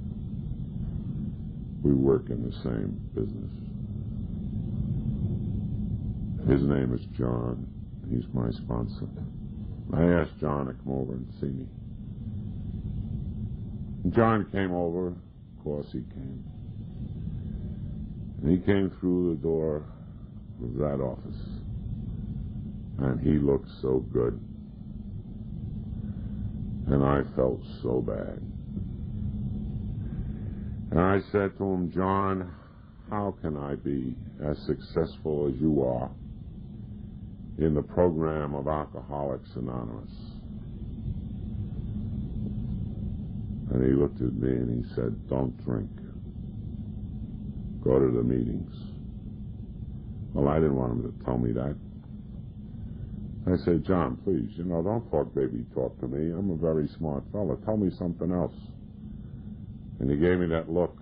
We work in the same business. His name is John. He's my sponsor. I asked John to come over and see me. John came over. Of course he came. And he came through the door of that office. And he looked so good. And I felt so bad. And I said to him, John, how can I be as successful as you are in the program of Alcoholics Anonymous? And he looked at me and he said, don't drink. Go to the meetings. Well, I didn't want him to tell me that. I said, John, please, don't talk baby talk to me. I'm a very smart fellow. Tell me something else. And he gave me that look.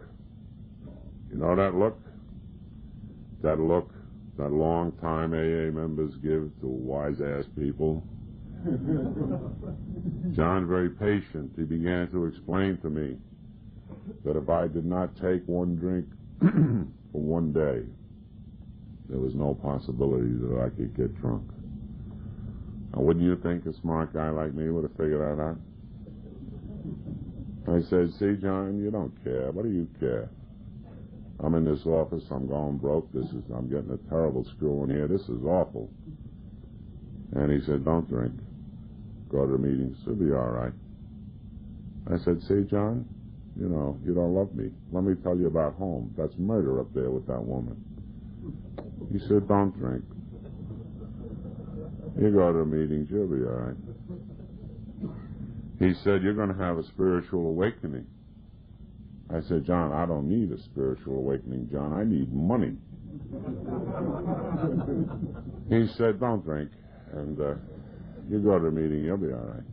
You know that look? That look that long-time AA members give to wise-ass people. John, very patient, he began to explain to me that if I did not take one drink for one day, there was no possibility that I could get drunk. Now, wouldn't you think a smart guy like me would have figured that out? I said, see, John, you don't care. What do you care? I'm in this office. I'm going broke. I'm getting a terrible screw in here. This is awful. And he said, don't drink. Go to the meetings. It'll be all right. I said, see, John, you don't love me. Let me tell you about home. That's murder up there with that woman. He said, don't drink. You go to the meetings. You'll be all right. He said, you're going to have a spiritual awakening. I said, John, I don't need a spiritual awakening, John. I need money. He said, don't drink. And you go to the meeting, you'll be all right.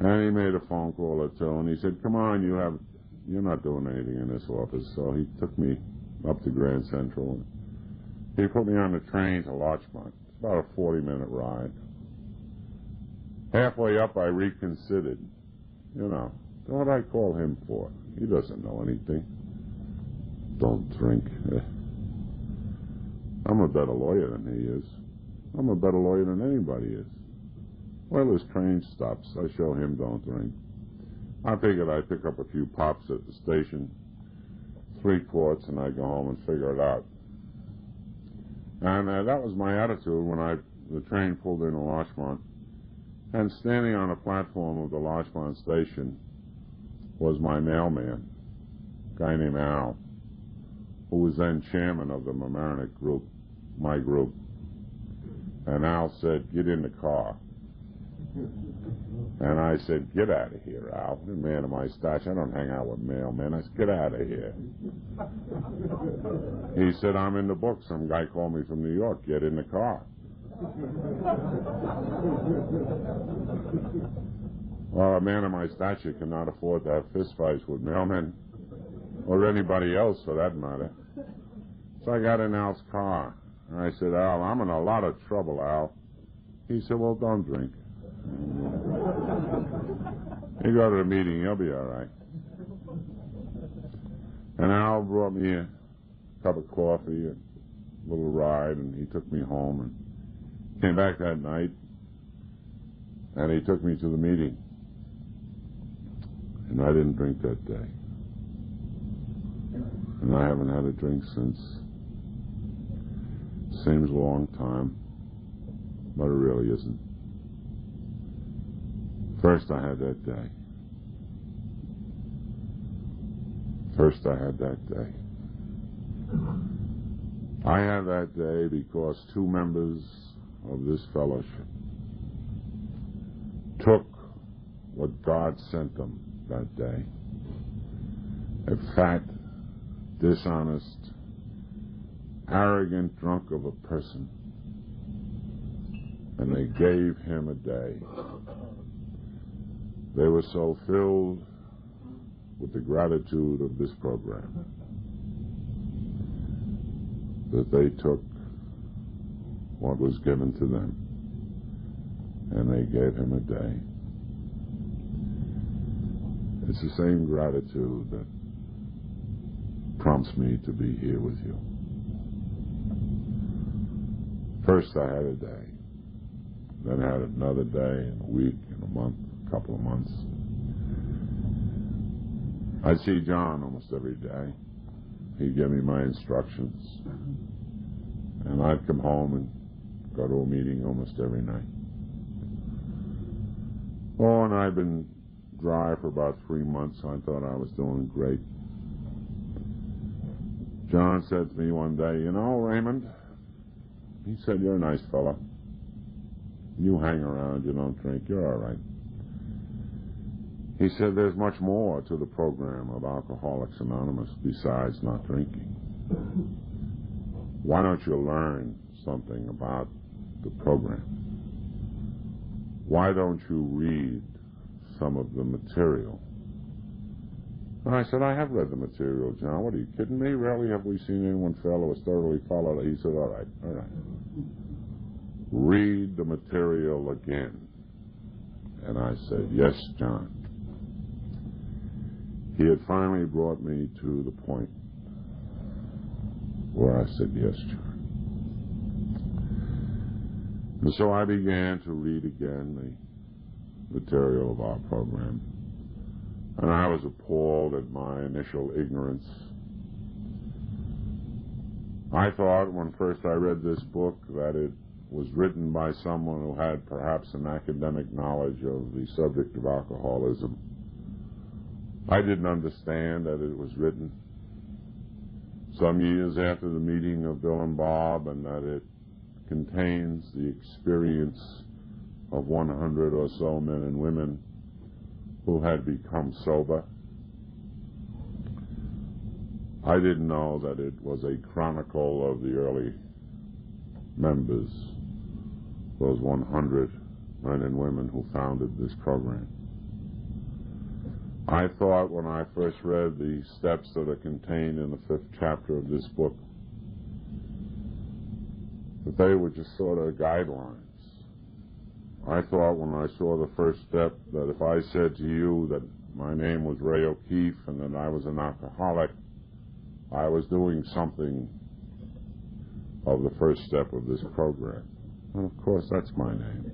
And he made a phone call or two, and he said, come on, you're not doing anything in this office. So he took me up to Grand Central. He put me on the train to Larchmont. It's about a 40-minute ride. Halfway up, I reconsidered. What I call him for? He doesn't know anything. Don't drink. I'm I'm a better lawyer than he is. I'm a better lawyer than anybody is. Well, his train stops. I show him don't drink. I figured I'd pick up a few pops at the station, 3 quarts, and I'd go home and figure it out. And that was my attitude when the train pulled into Larchmont. And standing on the platform of the Larchmont station was my mailman, a guy named Al, who was then chairman of the Mamaroneck group, my group. And Al said, "Get in the car." And I said, "Get out of here, Al. You're a man of my stature. I don't hang out with mailmen." I said, "Get out of here." He said, "I'm in the book. Some guy called me from New York. Get in the car." Well, a man of my stature cannot afford to have fistfights with mailmen, or anybody else for that matter. So I got in Al's car, and I said, "Al, I'm in a lot of trouble, Al." He said, "Well, don't drink. You go to the meeting, you'll be all right." And Al brought me a cup of coffee, a little ride, and he took me home and came back that night, and he took me to the meeting. And I didn't drink that day. And I haven't had a drink since. Seems a long time, but it really isn't. First I had that day. First I had that day. I had that day because 2 members of this fellowship took what God sent them that day. A fat, dishonest, arrogant drunk of a person. And they gave him a day. They were so filled with the gratitude of this program that they took what was given to them and they gave him a day. It's the same gratitude that prompts me to be here with you. First I had a day, then I had another day, and a week, and a month, a couple of months. I'd see John almost every day. He'd give me my instructions, and I'd come home and go to a meeting almost every night. Oh, and I'd been dry for about 3 months. I thought I was doing great. John said to me one day, "You know, Raymond," he said, "you're a nice fella. You hang around, you don't drink, you're all right." He said, "There's much more to the program of Alcoholics Anonymous besides not drinking. Why don't you learn something about the program? Why don't you read some of the material?" And I said, "I have read the material, John. What, are you kidding me? Rarely have we seen anyone fail who has thoroughly followed it." He said, all right. Read the material again." And I said, "Yes, John." He had finally brought me to the point where I said, "Yes, John." And so I began to read again the material of our program. And I was appalled at my initial ignorance. I thought when first I read this book that it was written by someone who had perhaps an academic knowledge of the subject of alcoholism. I didn't understand that it was written some years after the meeting of Bill and Bob, and that it contains the experience of 100 or so men and women who had become sober. I didn't know that it was a chronicle of the early members, those 100 men and women who founded this program. I thought when I first read the steps that are contained in the 5th chapter of this book that they were just sort of guidelines. I thought when I saw the first step that if I said to you that my name was Ray O'Keefe and that I was an alcoholic, I was doing something of the first step of this program. And of course, that's my name.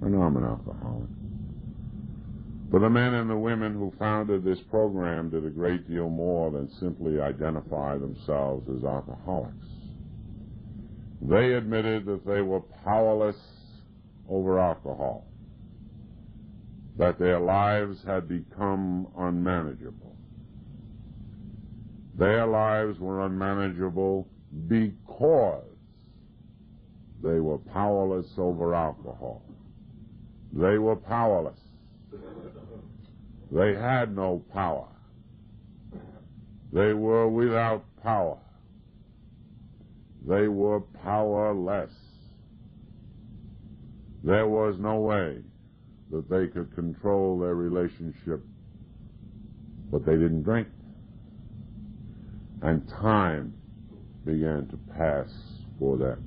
And I'm an alcoholic. But the men and the women who founded this program did a great deal more than simply identify themselves as alcoholics. They admitted that they were powerless over alcohol, that their lives had become unmanageable. Their lives were unmanageable because they were powerless over alcohol. They were powerless. They had no power. They were without power. They were powerless. There was no way that they could control their relationship, but they didn't drink. And time began to pass for them.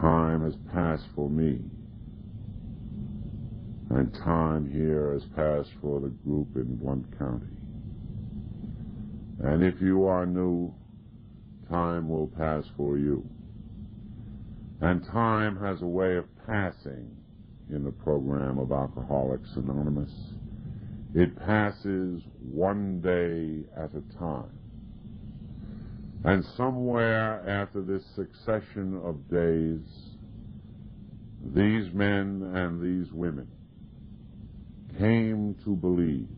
Time has passed for me. And time here has passed for the group in Blount County. And if you are new, time will pass for you. And time has a way of passing in the program of Alcoholics Anonymous. It passes one day at a time. And somewhere after this succession of days, these men and these women came to believe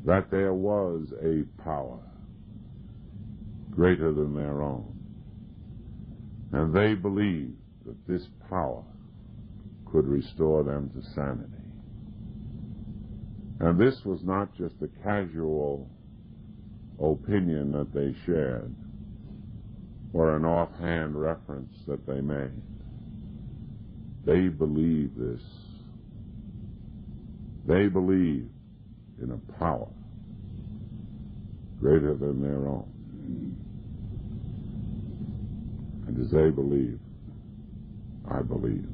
that there was a power greater than their own. And they believed that this power could restore them to sanity. And this was not just a casual opinion that they shared or an offhand reference that they made. They believed this. They believed in a power greater than their own. And as they believe, I believe.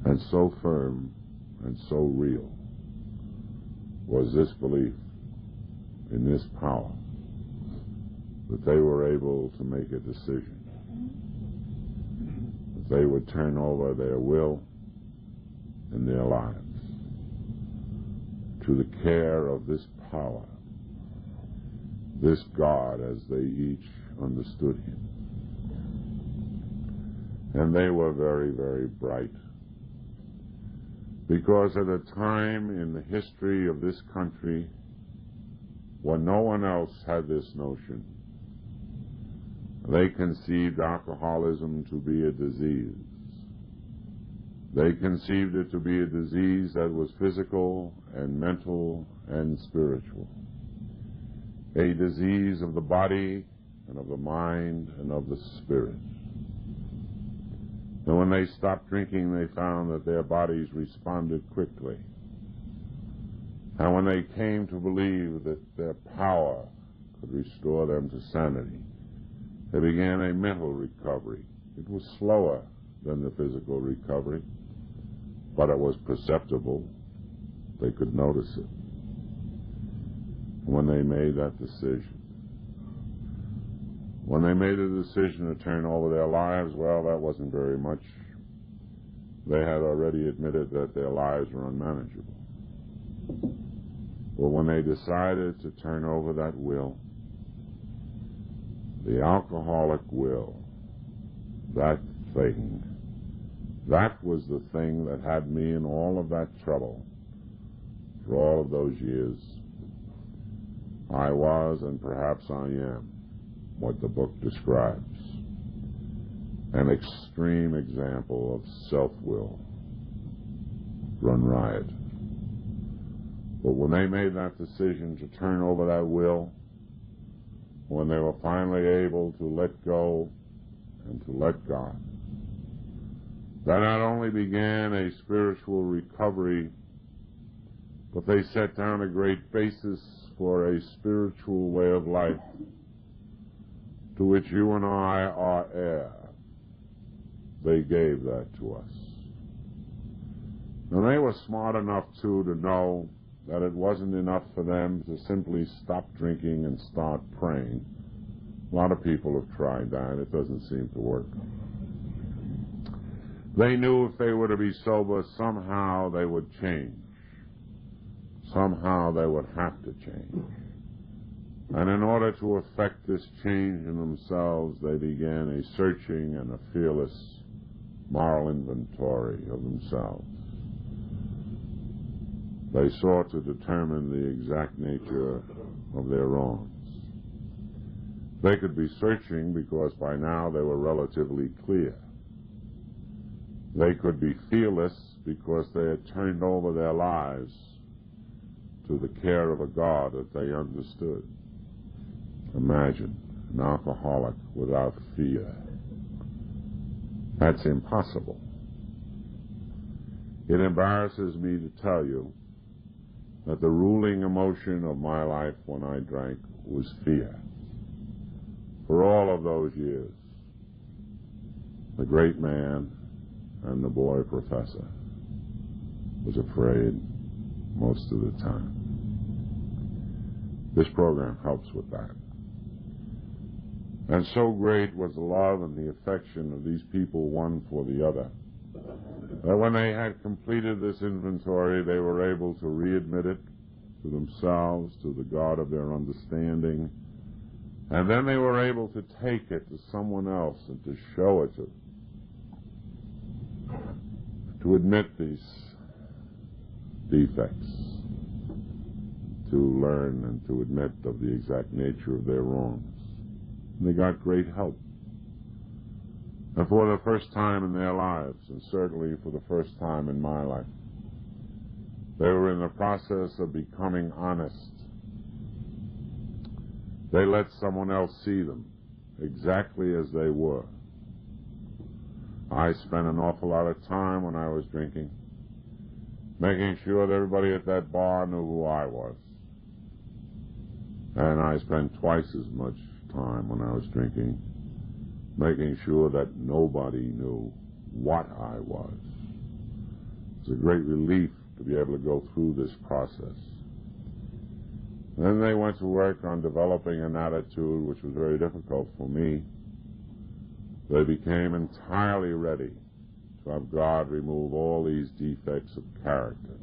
And so firm and so real was this belief in this power that they were able to make a decision that they would turn over their will and their lives to the care of this power, this God as they each understood him. And they were very, very bright, because at a time in the history of this country when no one else had this notion, they conceived alcoholism to be a disease. They conceived it to be a disease that was physical and mental and spiritual, a disease of the body and of the mind and of the spirit. And when they stopped drinking, they found that their bodies responded quickly. And when they came to believe that their power could restore them to sanity, they began a mental recovery. It was slower than the physical recovery, but it was perceptible. They could notice it. When they made that decision, when they made a decision to turn over their lives, well, that wasn't very much. They had already admitted that their lives were unmanageable. But when they decided to turn over that will, the alcoholic will, that thing, that was the thing that had me in all of that trouble for all of those years. I was, and perhaps I am, what the book describes, an extreme example of self-will run riot. But when they made that decision to turn over that will, when they were finally able to let go and to let God, that not only began a spiritual recovery, but they set down a great basis for a spiritual way of life to which you and I are heir. They gave that to us. And they were smart enough, too, to know that it wasn't enough for them to simply stop drinking and start praying. A lot of people have tried that. It doesn't seem to work. They knew if they were to be sober, somehow they would change. Somehow they would have to change. And in order to effect this change in themselves, they began a searching and a fearless moral inventory of themselves. They sought to determine the exact nature of their wrongs. They could be searching because by now they were relatively clear. They could be fearless because they had turned over their lives to the care of a God that they understood. Imagine an alcoholic without fear. That's impossible. It embarrasses me to tell you that the ruling emotion of my life when I drank was fear. For all of those years, the great man and the boy professor was afraid most of the time. This program helps with that. And so great was the love and the affection of these people one for the other, that when they had completed this inventory, they were able to readmit it to themselves, to the God of their understanding, and then they were able to take it to someone else and to show it to admit these defects, to learn and to admit of the exact nature of their wrongs. And they got great help. And for the first time in their lives, and certainly for the first time in my life, they were in the process of becoming honest. They let someone else see them exactly as they were. I spent an awful lot of time when I was drinking making sure that everybody at that bar knew who I was. And I spent twice as much time when I was drinking making sure that nobody knew what I was. It's a great relief to be able to go through this process. Then they went to work on developing an attitude which was very difficult for me. They became entirely ready to have God remove all these defects of character.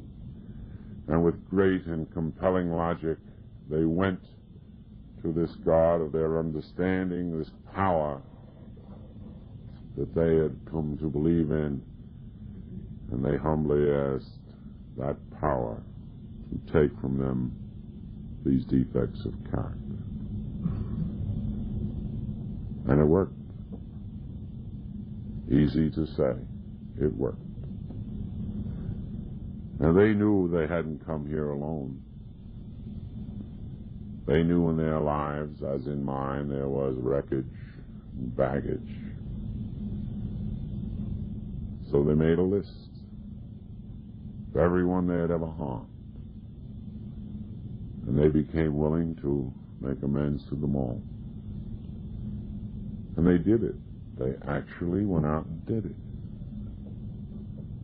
And with great and compelling logic, they went to this God of their understanding, this power that they had come to believe in, and they humbly asked that power to take from them these defects of character. And it worked. Easy to say, it worked. And they knew they hadn't come here alone. They knew in their lives, as in mine, there was wreckage and baggage. So they made a list of everyone they had ever harmed. And they became willing to make amends to them all. And they did it. They actually went out and did it.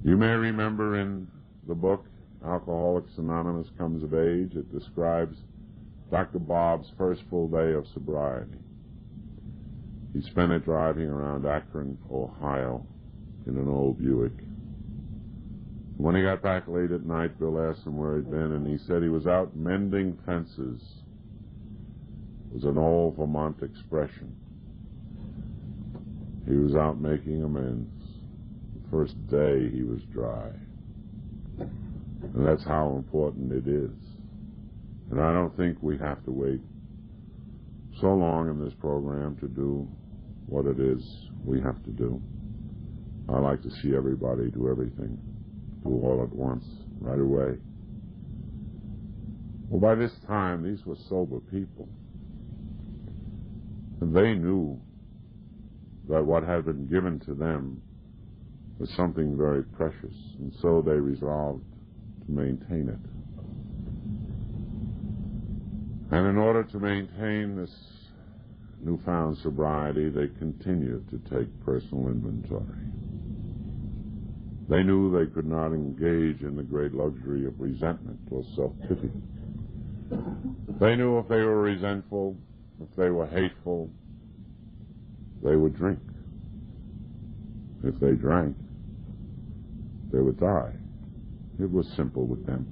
You may remember in the book, Alcoholics Anonymous Comes of Age, it describes Dr. Bob's first full day of sobriety. He spent it driving around Akron, Ohio, in an old Buick. When he got back late at night, Bill asked him where he'd been, and he said he was out mending fences. It was an old Vermont expression. He was out making amends. The first day he was dry. And that's how important it is. And I don't think we have to wait so long in this program to do what it is we have to do. I like to see everybody do everything, do all at once, right away. Well, by this time, these were sober people. And they knew that what had been given to them was something very precious, and so they resolved to maintain it. And in order to maintain this newfound sobriety, they continued to take personal inventory. They knew they could not engage in the great luxury of resentment or self-pity. They knew if they were resentful, if they were hateful, they would drink. If they drank, they would die. It was simple with them.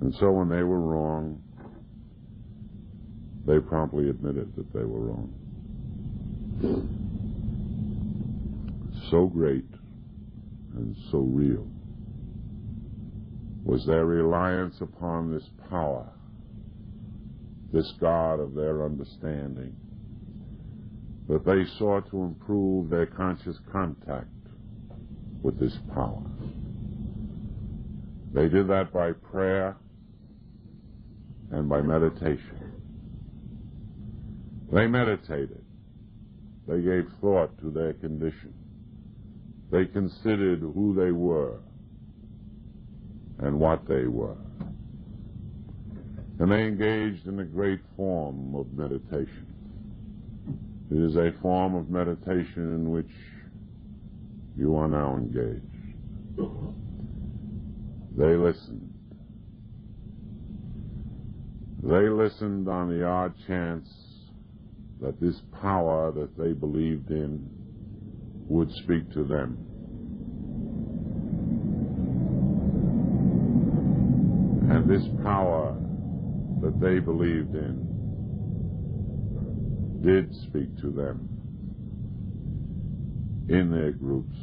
And so when they were wrong, they promptly admitted that they were wrong. So great and so real was their reliance upon this power, this God of their understanding, that they sought to improve their conscious contact with this power. They did that by prayer and by meditation. They meditated. They gave thought to their condition. They considered who they were and what they were. And they engaged in a great form of meditation. It is a form of meditation in which you are now engaged. They listened. They listened on the odd chance that this power that they believed in would speak to them. And this power that they believed in did speak to them in their groups,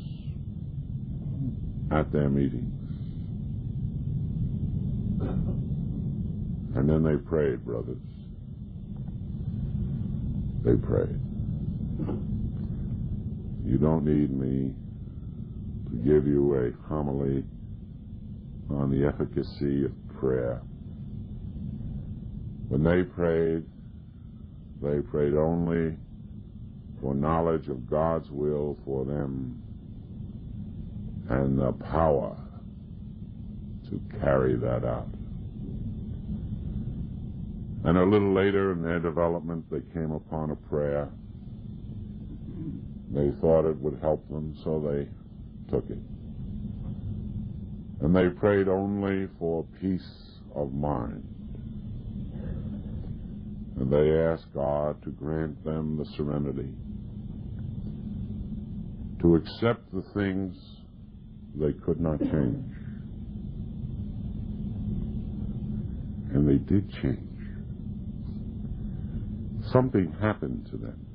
at their meetings. And then they prayed, brothers. They prayed. You don't need me to give you a homily on the efficacy of prayer. When they prayed only for knowledge of God's will for them and the power to carry that out. And a little later in their development, they came upon a prayer. They thought it would help them, so they took it. And they prayed only for peace of mind. And they asked God to grant them the serenity to accept the things they could not change. And they did change. Something happened to them.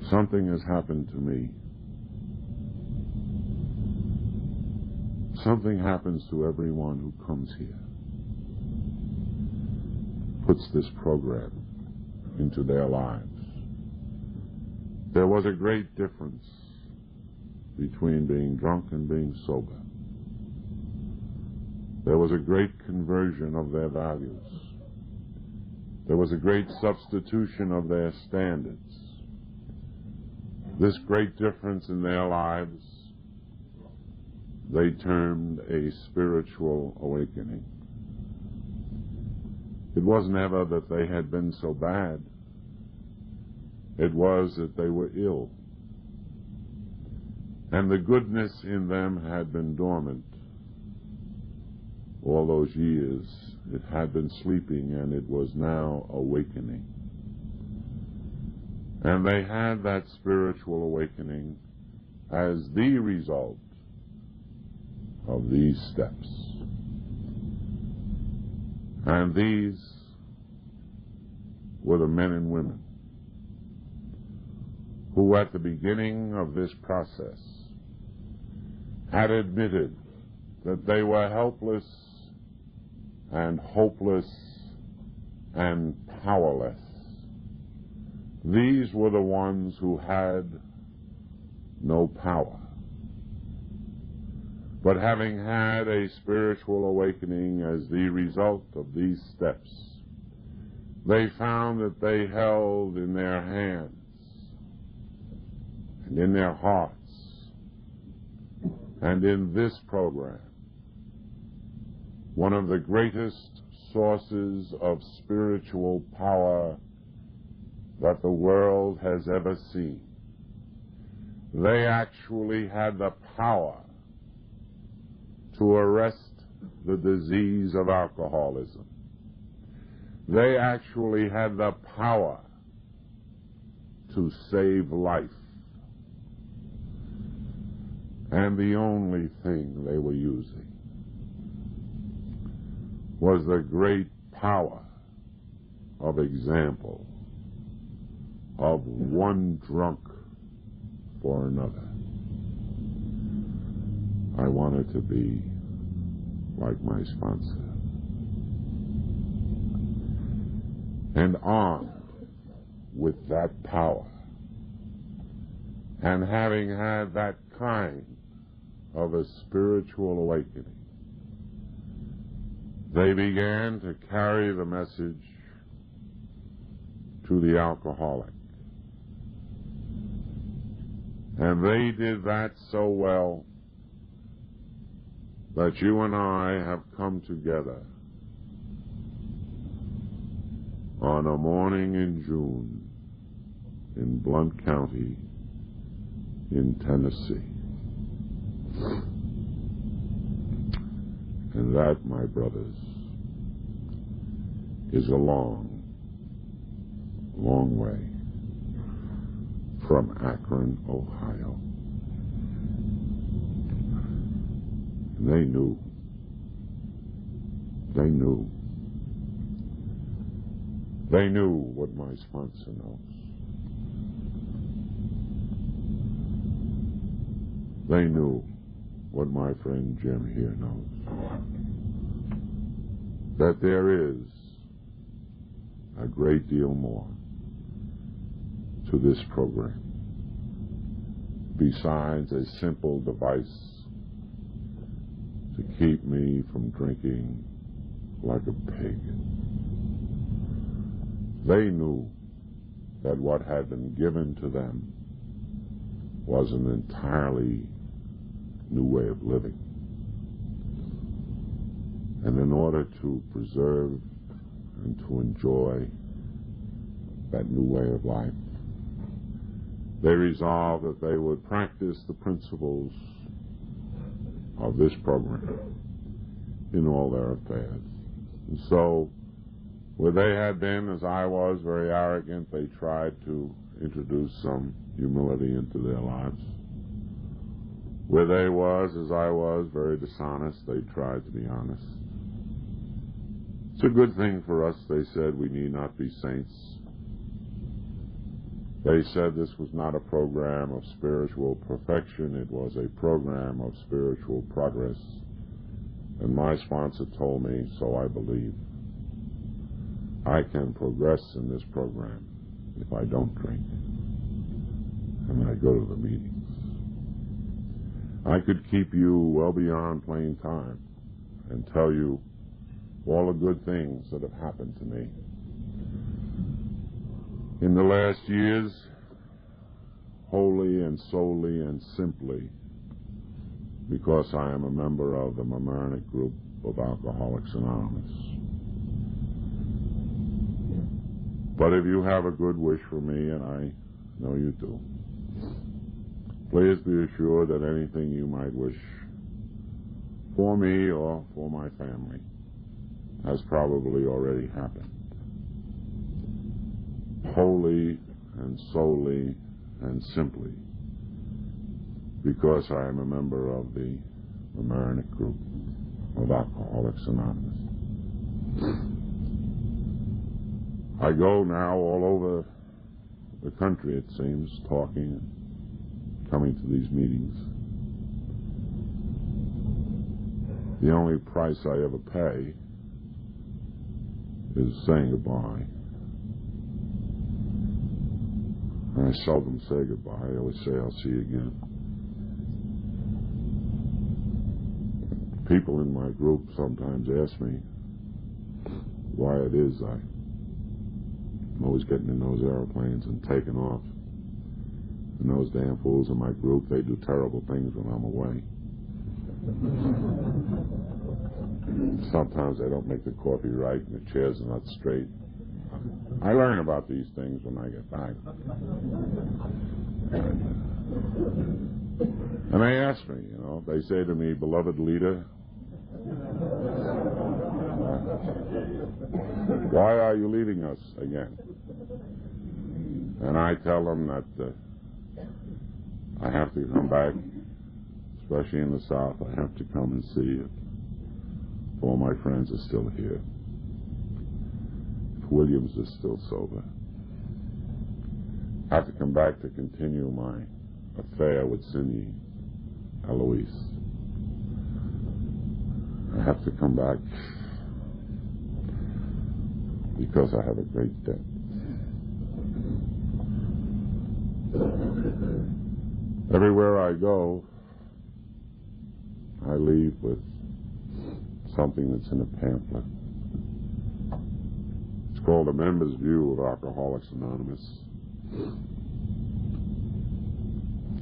Something has happened to me. Something happens to everyone who comes here, puts this program into their lives. There was a great difference between being drunk and being sober. There was a great conversion of their values. There was a great substitution of their standards. This great difference in their lives they termed a spiritual awakening. It wasn't ever that they had been so bad. It was that they were ill. And the goodness in them had been dormant all those years. It had been sleeping, and it was now awakening. And they had that spiritual awakening as the result of these steps. And these were the men and women who at the beginning of this process had admitted that they were helpless and hopeless and powerless. These were the ones who had no power. But having had a spiritual awakening as the result of these steps, they found that they held in their hands and in their hearts and in this program one of the greatest sources of spiritual power that the world has ever seen. They actually had the power to arrest the disease of alcoholism. They actually had the power to save life. And the only thing they were using was the great power of example, of one drunk for another. I wanted to be like my sponsor. And armed with that power, and having had that kind of a spiritual awakening, they began to carry the message to the alcoholic. And they did that so well that you and I have come together on a morning in June in Blount County in Tennessee. And that, my brothers, is a long, long way from Akron, Ohio. And they knew. They knew. They knew what my sponsor knows. They knew what my friend Jim here knows. That there is a great deal more to this program besides a simple device to keep me from drinking like a pig. They knew that what had been given to them was an entirely new way of living. And in order to preserve and to enjoy that new way of life, they resolved that they would practice the principles of this program in all their affairs. And so, where they had been, as I was, very arrogant, they tried to introduce some humility into their lives. Where they was, as I was, very dishonest, they tried to be honest. It's a good thing for us, they said, we need not be saints. They said this was not a program of spiritual perfection, it was a program of spiritual progress. And my sponsor told me, so I believe, I can progress in this program if I don't drink and I go to the meetings. I could keep you well beyond plain time and tell you all the good things that have happened to me. In the last years, wholly and solely and simply because I am a member of the Mamaroneck group of Alcoholics Anonymous. But if you have a good wish for me, and I know you do, please be assured that anything you might wish for me or for my family has probably already happened. Wholly and solely and simply because I am a member of the Mamaroneck group of Alcoholics Anonymous. I go now all over the country, it seems, talking and coming to these meetings. The only price I ever pay is saying goodbye. And I seldom say goodbye. I always say I'll see you again. People in my group sometimes ask me why it is I'm always getting in those airplanes and taking off. And those damn fools in my group, they do terrible things when I'm away. Sometimes they don't make the coffee right and the chairs are not straight. I learn about these things when I get back. And they ask me, they say to me, beloved leader, why are you leading us again? And I tell them that I have to come back, especially in the South. I have to come and see if all my friends are still here, if Williams is still sober. I have to come back to continue my affair with Cindy Eloise. I have to come back because I have a great debt. Everywhere I go, I leave with something that's in a pamphlet. It's called A Member's View of Alcoholics Anonymous.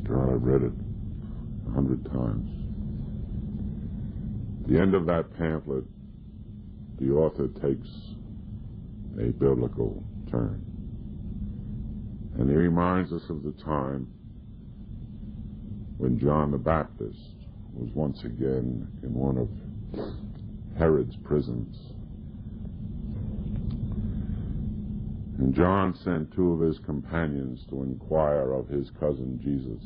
God, I've read it 100 times. At the end of that pamphlet, the author takes a biblical turn. And he reminds us of the time when John the Baptist was once again in one of Herod's prisons. And John sent two of his companions to inquire of his cousin Jesus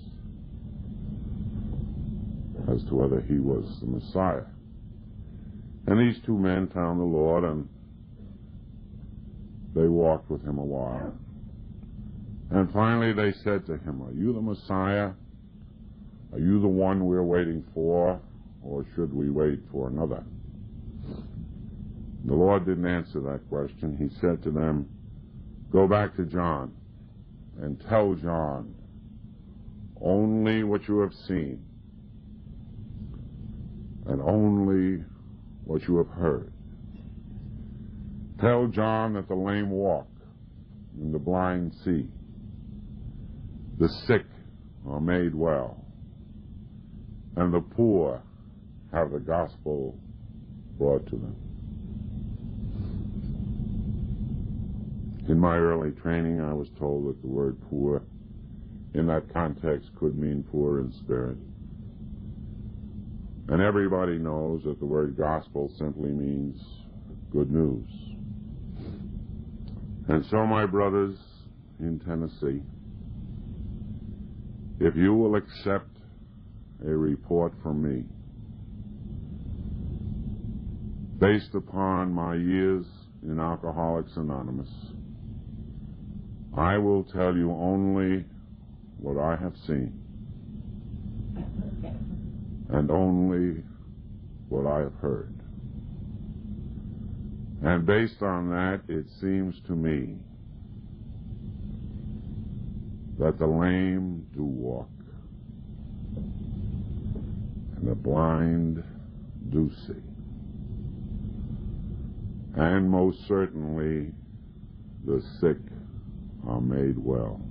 as to whether he was the Messiah. And these two men found the Lord, and they walked with him a while. And finally they said to him, are you the Messiah? Are you the one we're waiting for, or should we wait for another? The Lord didn't answer that question. He said to them, go back to John and tell John only what you have seen and only what you have heard. Tell John that the lame walk and the blind see. The sick are made well, and the poor have the gospel brought to them. In my early training, I was told that the word poor in that context could mean poor in spirit. And everybody knows that the word gospel simply means good news. And so, my brothers in Tennessee, if you will accept a report from me based upon my years in Alcoholics Anonymous, I will tell you only what I have seen and only what I have heard. And based on that, it seems to me that the lame do walk and the blind do see. And most certainly the sick are made well.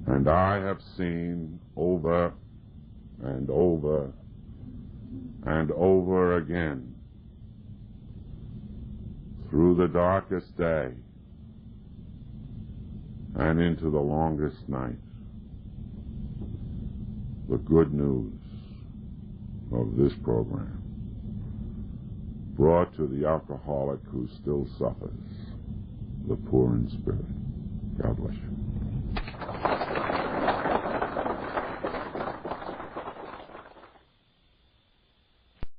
And I have seen over and over and over again through the darkest day and into the longest night the good news of this program brought to the alcoholic who still suffers, the poor in spirit. God bless you.